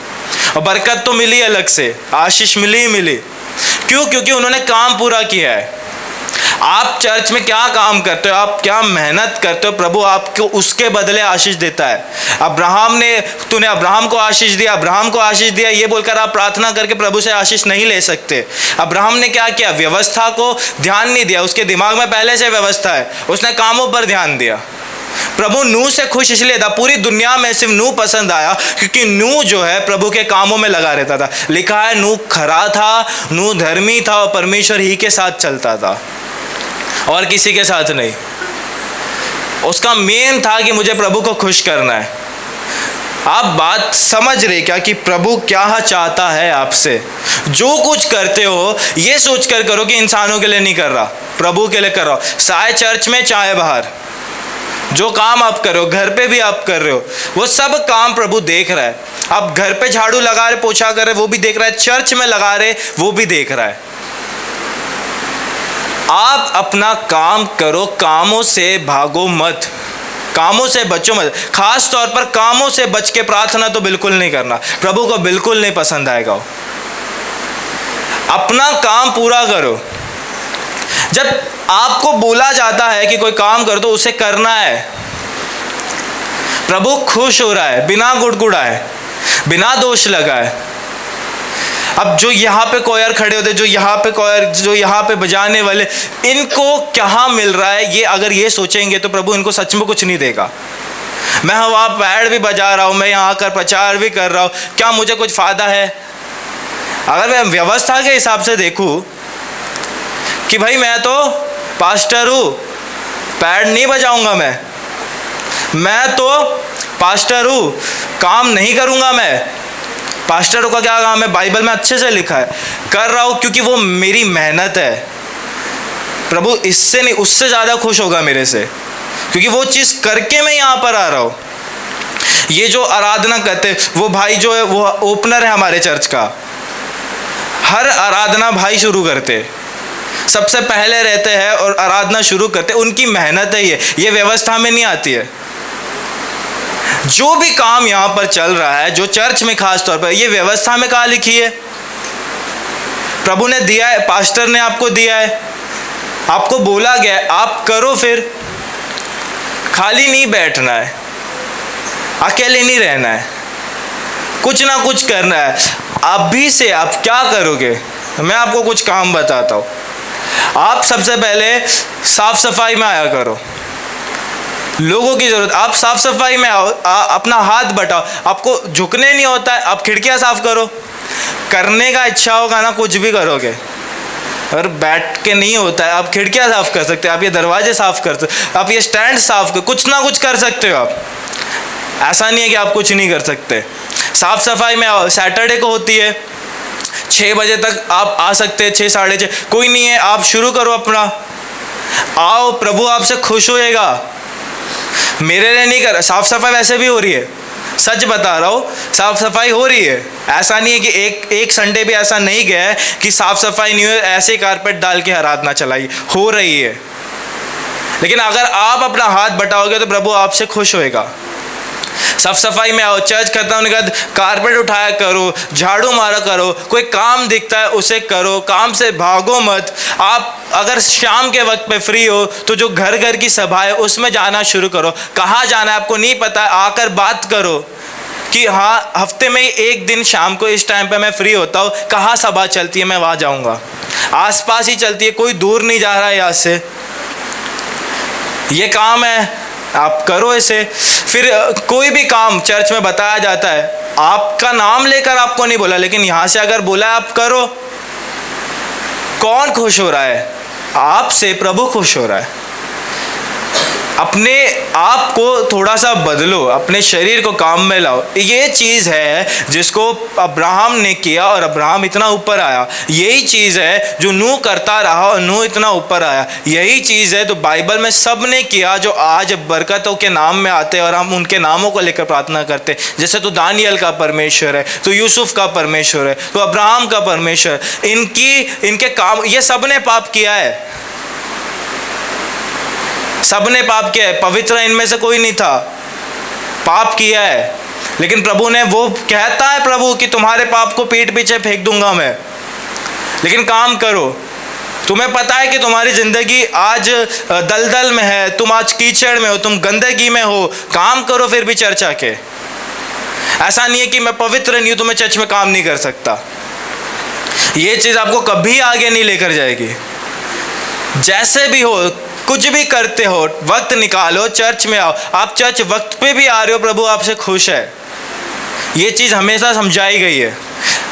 और बरकत तो मिली अलग से, आशीष मिली ही मिली। क्यों? क्योंकि उन्होंने काम पूरा किया है। आप चर्च में क्या काम करते हो, आप क्या मेहनत करते हो, प्रभु आपको उसके बदले आशीष देता है। तूने अब्राहम को आशीष दिया, अब्राहम को आशीष दिया, ये बोलकर आप प्रार्थना करके प्रभु से आशीष नहीं ले सकते। अब्राहम ने क्या किया? व्यवस्था को ध्यान नहीं दिया, उसके दिमाग में पहले से व्यवस्था है, उसने कामों पर ध्यान दिया। प्रभु नूह से खुश इसलिए था, पूरी दुनिया में सिर्फ नूह पसंद आया क्योंकि नूह जो है प्रभु के कामों में लगा रहता था। लिखा है नूह खरा था, नूह धर्मी था और परमेश्वर ही के साथ चलता था और किसी के साथ नहीं। उसका मेन था कि मुझे प्रभु को खुश करना है। आप बात समझ रहे क्या कि प्रभु क्या चाहता है आपसे? जो कुछ करते हो ये सोच कर करो कि इंसानों के लिए नहीं कर रहा, प्रभु के लिए कर रहा हो। चाहे चर्च में चाहे बाहर, जो काम आप कर रहे हो, घर पे भी आप कर रहे हो, वो सब काम प्रभु देख रहा है। आप घर पे झाड़ू लगा रहे, पोछा कर रहे, वो भी देख रहा है। चर्च में लगा रहे, वो भी देख रहा है। आप अपना काम करो, कामों से भागो मत, कामों से बचो मत। खास तौर पर कामों से बच के प्रार्थना तो बिल्कुल नहीं करना, प्रभु को बिल्कुल नहीं पसंद आएगा। अपना काम पूरा करो। जब आपको बोला जाता है कि कोई काम करो तो उसे करना है। प्रभु खुश हो रहा है, बिना गुड़गुड़ाए, बिना दोष लगाए। अब जो यहाँ पे कोयर खड़े होते, जो यहाँ पे कोयर, जो यहाँ पे बजाने वाले, इनको क्या मिल रहा है, ये अगर ये सोचेंगे तो प्रभु इनको सच में कुछ नहीं देगा। मैं वहाँ पैड भी बजा रहा हूँ, मैं यहाँ आकर प्रचार भी कर रहा हूँ, क्या मुझे कुछ फ़ायदा है? अगर मैं व्यवस्था के हिसाब से देखूँ कि भाई मैं तो पास्टर हूँ, पैड नहीं बजाऊँगा, मैं तो पास्टर हूँ, काम नहीं करूँगा। मैं पास्टरों का क्या काम है? बाइबल में अच्छे से लिखा है, कर रहा हूँ क्योंकि वो मेरी मेहनत है। प्रभु इससे नहीं, उससे ज़्यादा खुश होगा मेरे से, क्योंकि वो चीज़ करके मैं यहाँ पर आ रहा हूँ। ये जो आराधना करते, वो भाई जो है वो ओपनर है हमारे चर्च का। हर आराधना भाई शुरू करते, सबसे पहले रहते हैं और आराधना शुरू करते। उनकी मेहनत है ये व्यवस्था में नहीं आती है। जो भी काम यहाँ पर चल रहा है, जो चर्च में खास तौर पर, ये व्यवस्था में कहाँ लिखी है? प्रभु ने दिया है, पास्टर ने आपको दिया है, आपको बोला गया है, आप करो। फिर खाली नहीं बैठना है, अकेले नहीं रहना है, कुछ ना कुछ करना है। अभी से आप क्या करोगे? मैं आपको कुछ काम बताता हूँ। आप सबसे पहले साफ सफाई में आया करो। लोगों की जरूरत, आप साफ सफाई में आओ, अपना हाथ बटाओ। आपको झुकने नहीं होता है, आप खिड़कियां साफ करो। करने का इच्छा होगा ना, कुछ भी करोगे। अगर बैठ के नहीं होता है, आप खिड़कियां साफ कर सकते हो, आप ये दरवाजे साफ कर सकते हो, आप ये स्टैंड साफ कर, कुछ ना कुछ कर सकते हो आप। ऐसा नहीं है कि आप कुछ नहीं कर सकते। साफ सफाई में आओ। सैटरडे को होती है, 6 बजे तक आप आ सकते हैं, 6 साढ़े 6, कोई नहीं है, आप शुरू करो अपना। आओ, प्रभु आपसे खुश होएगा। मेरे लिए नहीं कर, साफ सफाई वैसे भी हो रही है, सच बता रहा हूँ, साफ सफाई हो रही है। ऐसा नहीं है कि एक संडे भी ऐसा नहीं गया है कि साफ सफाई नहीं हुई, ऐसे कारपेट डाल के आराधना चलाई, हो रही है। लेकिन अगर आप अपना हाथ बटाओगे तो प्रभु आपसे खुश होएगा। साफ सफाई में आओ। चर्च खत्म होने के बाद कारपेट उठाया करो, झाड़ू मारा करो, कोई काम दिखता है उसे करो, काम से भागो मत। आप अगर शाम के वक्त पे फ्री हो तो जो घर घर की सभा है उसमें जाना शुरू करो। कहाँ जाना है आपको नहीं पता है, आकर बात करो कि हाँ, हफ्ते में एक दिन शाम को इस टाइम पे मैं फ्री होता हूँ, कहाँ सभा चलती है, मैं वहाँ जाऊँगा। आसपास ही चलती है, कोई दूर नहीं जा रहा है यहाँ से। ये काम है, आप करो इसे। फिर कोई भी काम चर्च में बताया जाता है, आपका नाम लेकर आपको नहीं बोला, लेकिन यहाँ से अगर बोला आप करो। कौन खुश हो रहा है? आपसे प्रभु खुश हो रहा है। अपने आप को थोड़ा सा बदलो, अपने शरीर को काम में लाओ। ये चीज़ है जिसको अब्राहम ने किया और अब्राहम इतना ऊपर आया। यही चीज़ है जो नूह करता रहा और नूह इतना ऊपर आया। यही चीज़ है तो बाइबल में सब ने किया, जो आज बरकतों के नाम में आते और हम उनके नामों को लेकर प्रार्थना करते। जैसे तो दानियल का परमेश्वर है, तो यूसुफ का परमेश्वर है, तो अब्राहम का परमेश्वर। इनके काम, ये सब ने पाप किया है, सबने पाप किया है। पवित्र इनमें से कोई नहीं था, पाप किया है। लेकिन प्रभु ने, वो कहता है प्रभु कि तुम्हारे पाप को पीठ पीछे फेंक दूंगा मैं, लेकिन काम करो। तुम्हें पता है कि तुम्हारी जिंदगी आज दलदल में है, तुम आज कीचड़ में हो, तुम गंदगी में हो, काम करो फिर भी चर्च आके। ऐसा नहीं है कि मैं पवित्र नहीं हूं तो मैं चर्च में काम नहीं कर सकता। ये चीज़ आपको कभी आगे नहीं लेकर जाएगी। जैसे भी हो, कुछ भी करते हो, वक्त निकालो, चर्च में आओ। आप चर्च वक्त पे भी आ रहे हो, प्रभु आपसे खुश है। ये चीज़ हमेशा समझाई गई है।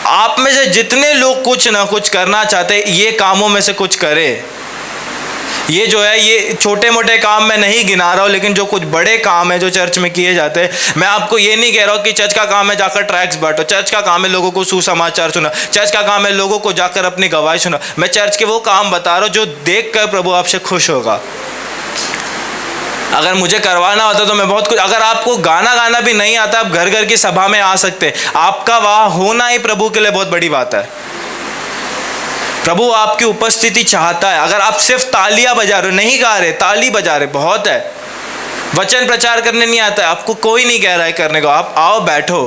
आप में से जितने लोग कुछ ना कुछ करना चाहते, ये कामों में से कुछ करे। ये जो है, ये छोटे मोटे काम मैं नहीं गिना रहा हूँ, लेकिन जो कुछ बड़े काम है जो चर्च में किए जाते हैं, मैं आपको ये नहीं कह रहा हूँ कि चर्च का काम है जाकर ट्रैक्स बांटो, चर्च का काम है लोगों को सुसमाचार सुना, चर्च का काम है लोगों को जाकर अपनी गवाही सुना। मैं चर्च के वो काम बता रहा हूँ जो देख कर प्रभु आपसे खुश होगा। अगर मुझे करवाना होता तो मैं बहुत कुछ, अगर आपको गाना भी नहीं आता, आप घर घर की सभा में आ सकते। आपका वहाँ होना ही प्रभु के लिए बहुत बड़ी बात है। प्रभु आपकी उपस्थिति चाहता है। अगर आप सिर्फ तालियां बजा रहे हो, नहीं गा रहे, ताली बजा रहे, बहुत है। वचन प्रचार करने नहीं आता है, आपको कोई नहीं कह रहा है करने को, आप आओ बैठो।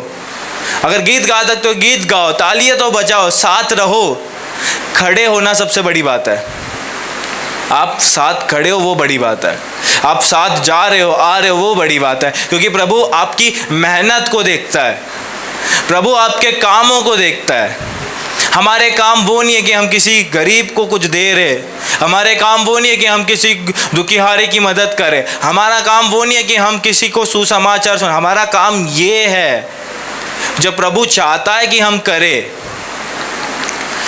अगर गीत गा सकते हो गीत गाओ, तालियां तो बजाओ, साथ रहो। खड़े होना सबसे बड़ी बात है। आप साथ खड़े हो वो बड़ी बात है, आप साथ जा रहे हो आ रहे हो वो बड़ी बात है, क्योंकि प्रभु आपकी मेहनत को देखता है, प्रभु आपके कामों को देखता है। हमारे काम वो नहीं है कि हम किसी गरीब को कुछ दे रहे, हमारे काम वो नहीं है कि हम किसी दुखिहारे की मदद करें, हमारा काम वो नहीं है कि हम किसी को सुसमाचार सुनाएं। हमारा काम ये है जो प्रभु चाहता है कि हम करें।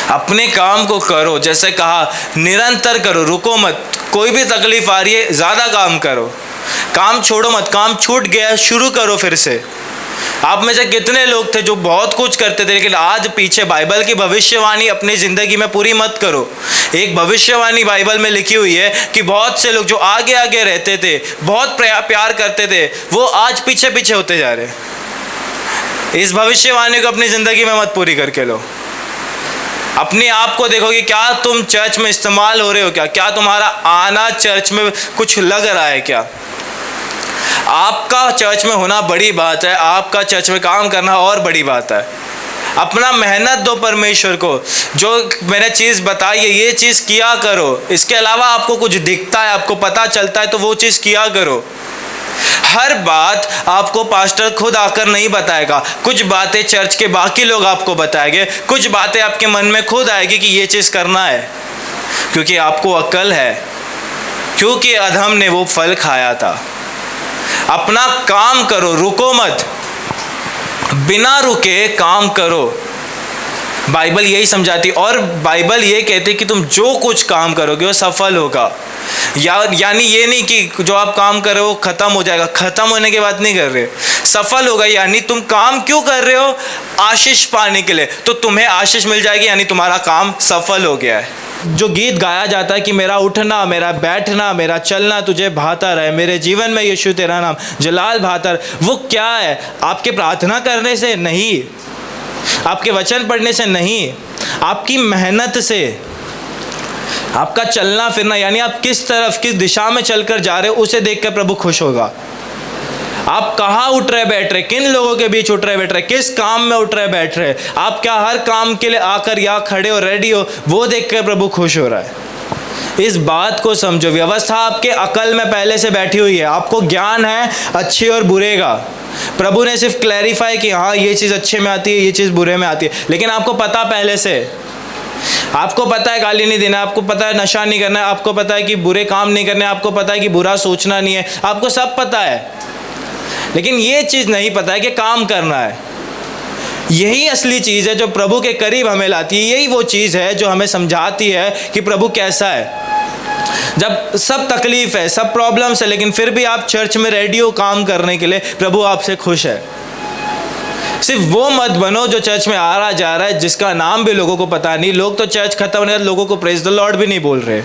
अपने काम को करो, जैसे कहा निरंतर करो, रुको मत। कोई भी तकलीफ आ रही है, ज़्यादा काम करो, काम छोड़ो मत। काम छूट गया, शुरू करो फिर से। आप में से कितने लोग थे जो बहुत कुछ करते थे, लेकिन आज पीछे बाइबल की भविष्यवाणी अपनी ज़िंदगी में पूरी मत करो। एक भविष्यवाणी बाइबल में लिखी हुई है कि बहुत से लोग जो आगे आगे रहते थे, बहुत प्यार करते थे, वो आज पीछे पीछे होते जा रहे हैं। इस भविष्यवाणी को अपनी ज़िंदगी में मत पूरी करके लो। अपने आप को देखो कि क्या तुम चर्च में इस्तेमाल हो रहे हो, क्या तुम्हारा आना चर्च में कुछ लग रहा है क्या? आपका चर्च में होना बड़ी बात है, आपका चर्च में काम करना और बड़ी बात है। अपना मेहनत दो परमेश्वर को। जो मैंने चीज़ बताई है ये चीज़ किया करो। इसके अलावा आपको कुछ दिखता है, आपको पता चलता है, तो वो चीज़ किया करो। हर बात आपको पास्टर खुद आकर नहीं बताएगा, कुछ बातें चर्च के बाकी लोग आपको बताएंगे, कुछ बातें आपके मन में खुद आएगी कि ये चीज़ करना है, क्योंकि आपको अक्ल है, क्योंकि अधम ने वो फल खाया था। अपना काम करो, रुको मत, बिना रुके काम करो। बाइबल यही समझाती, और बाइबल ये कहती कि तुम जो कुछ काम करोगे वो सफल होगा। यानी ये नहीं कि जो आप काम कर रहे हो ख़त्म हो जाएगा, ख़त्म होने की बात नहीं कर रहे, सफल होगा। यानी तुम काम क्यों कर रहे हो? आशीष पाने के लिए, तो तुम्हें आशीष मिल जाएगी, यानी तुम्हारा काम सफल हो गया है। जो गीत गाया जाता है कि मेरा उठना, मेरा बैठना, मेरा चलना तुझे भाता रहे, मेरे जीवन में यीशु तेरा नाम जलाल भाता रहे, वो क्या है? आपके प्रार्थना करने से नहीं, आपके वचन पढ़ने से नहीं, आपकी मेहनत से, आपका चलना फिरना, यानी आप किस तरफ किस दिशा में चलकर जा रहे हो, उसे देखकर प्रभु खुश होगा। आप कहाँ उठ रहे बैठ रहे, किन लोगों के बीच उठ रहे बैठ रहे, किस काम में उठ रहे बैठ रहे, आप क्या हर काम के लिए आकर यहाँ खड़े हो, रेडी हो, वो देखकर प्रभु खुश हो रहा है। इस बात को समझो। व्यवस्था आपके अकल में पहले से बैठी हुई है, आपको ज्ञान है अच्छे और बुरे का। प्रभु ने सिर्फ क्लैरिफाई कि हाँ ये चीज़ अच्छे में आती है, ये चीज़ बुरे में आती है, लेकिन आपको पता पहले से। आपको पता है गाली नहीं देना, आपको पता है नशा नहीं करना है, आपको पता है कि बुरे काम नहीं करने, आपको पता है कि बुरा सोचना नहीं है, आपको सब पता है, लेकिन ये चीज़ नहीं पता है कि काम करना है। यही असली चीज़ है जो प्रभु के करीब हमें लाती है। यही वो चीज़ है जो हमें समझाती है कि प्रभु कैसा है। जब सब तकलीफ है, सब प्रॉब्लम्स है, लेकिन फिर भी आप चर्च में रेडी हो काम करने के लिए, प्रभु आपसे खुश है। सिर्फ वो मत बनो जो चर्च में आ रहा जा रहा है, जिसका नाम भी लोगों को पता नहीं। लोग तो चर्च खत्म होने के बाद लोगों को प्रेज द लॉर्ड भी नहीं बोल रहे,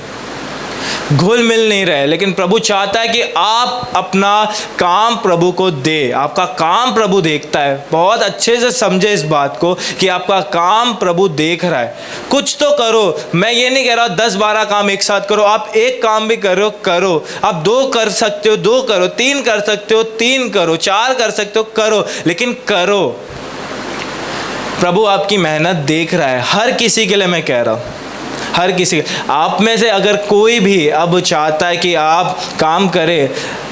घुल मिल नहीं रहे, लेकिन प्रभु चाहता है कि आप अपना काम प्रभु को दे। आपका काम प्रभु देखता है। बहुत अच्छे से समझे इस बात को कि आपका काम प्रभु देख रहा है। कुछ तो करो। मैं ये नहीं कह रहा 10-12 काम एक साथ करो, आप एक काम भी करो। आप 2 कर सकते हो 2 करो, 3 कर सकते हो 3 करो, 4 कर सकते हो करो, लेकिन करो। प्रभु आपकी मेहनत देख रहा है। हर किसी के लिए मैं कह रहा हूँ, हर किसी। आप में से अगर कोई भी अब चाहता है कि आप काम करें,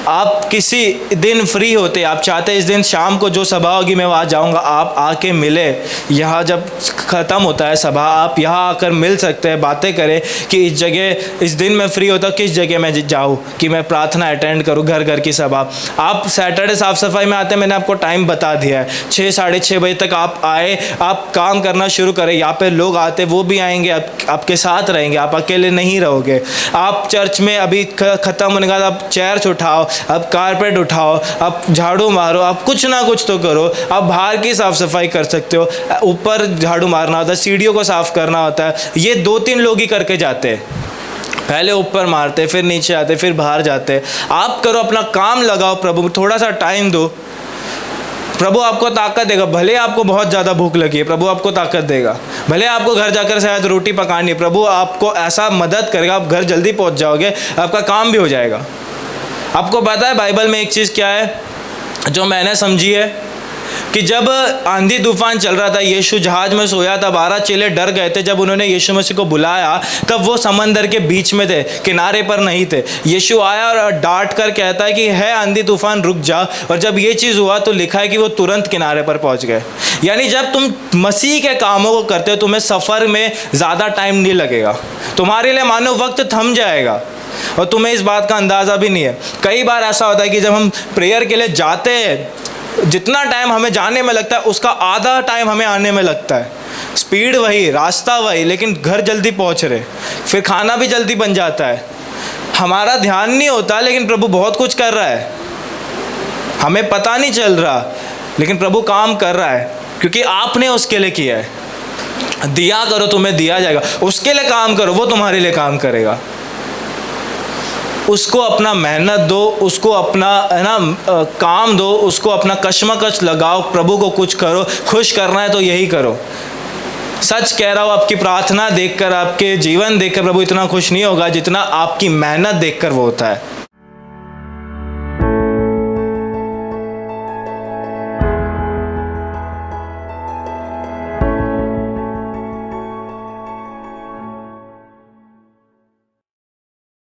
आप किसी दिन फ्री होते, आप चाहते हैं इस दिन शाम को जो सभा होगी मैं वहाँ जाऊँगा, आप आके मिले। यहाँ जब ख़त्म होता है सभा, आप यहाँ आकर मिल सकते हैं, बातें करें कि इस जगह इस दिन मैं फ्री होता किस जगह मैं जाऊँ कि मैं प्रार्थना अटेंड करूँ, घर घर की सभा। आप सैटरडे साफ़ सफाई में आते हैं, मैंने आपको टाइम बता दिया है, 6-6:30 बजे तक आप आए, आप काम करना शुरू करें। यहाँ पे लोग आते, वो भी आएंगे, आपके साथ साथ रहेंगे, आप अकेले नहीं रहोगे। आप चर्च में अभी ख़त्म होने के बाद आप चेयर्स उठाओ, अब कारपेट उठाओ, अब झाड़ू मारो, आप कुछ ना कुछ तो करो। आप बाहर की साफ़ सफाई कर सकते हो, ऊपर झाड़ू मारना होता है, सीढ़ियों को साफ़ करना होता है, ये 2-3 लोग ही करके जाते हैं। पहले ऊपर मारते, फिर नीचे आते, फिर बाहर जाते। आप करो, अपना काम लगाओ, प्रभु थोड़ा सा टाइम दो, प्रभु आपको ताकत देगा। भले आपको बहुत ज़्यादा भूख लगी है, प्रभु आपको ताकत देगा। भले आपको घर जाकर शायद रोटी पकानी है, प्रभु आपको ऐसा मदद करेगा, आप घर जल्दी पहुंच जाओगे, आपका काम भी हो जाएगा। आपको पता है बाइबल में एक चीज़ क्या है जो मैंने समझी है, कि जब आंधी तूफान चल रहा था, यीशु जहाज में सोया था, 12 चेले डर गए थे। जब उन्होंने यीशु मसीह को बुलाया तब वो समंदर के बीच में थे, किनारे पर नहीं थे। यीशु आया और डांट कर कहता है कि है आंधी तूफान रुक जा, और जब ये चीज़ हुआ तो लिखा है कि वो तुरंत किनारे पर पहुंच गए। यानी जब तुम मसीह के कामों को करते हो, तुम्हें सफ़र में ज़्यादा टाइम नहीं लगेगा, तुम्हारे लिए मानो वक्त थम जाएगा और तुम्हें इस बात का अंदाज़ा भी नहीं है। कई बार ऐसा होता है कि जब हम प्रेयर के लिए जाते हैं, जितना टाइम हमें जाने में लगता है उसका आधा टाइम हमें आने में लगता है। स्पीड वही, रास्ता वही, लेकिन घर जल्दी पहुंच रहे, फिर खाना भी जल्दी बन जाता है। हमारा ध्यान नहीं होता, लेकिन प्रभु बहुत कुछ कर रहा है, हमें पता नहीं चल रहा, लेकिन प्रभु काम कर रहा है, क्योंकि आपने उसके लिए किया है। दिया करो, तुम्हें दिया जाएगा। उसके लिए काम करो, वो तुम्हारे लिए काम करेगा। उसको अपना मेहनत दो, उसको अपना काम दो, उसको अपना कश्मकश लगाओ, प्रभु को कुछ करो। खुश करना है तो यही करो। सच कह रहा हूँ, आपकी प्रार्थना देखकर, आपके जीवन देखकर प्रभु इतना खुश नहीं होगा जितना आपकी मेहनत देखकर वो होता है।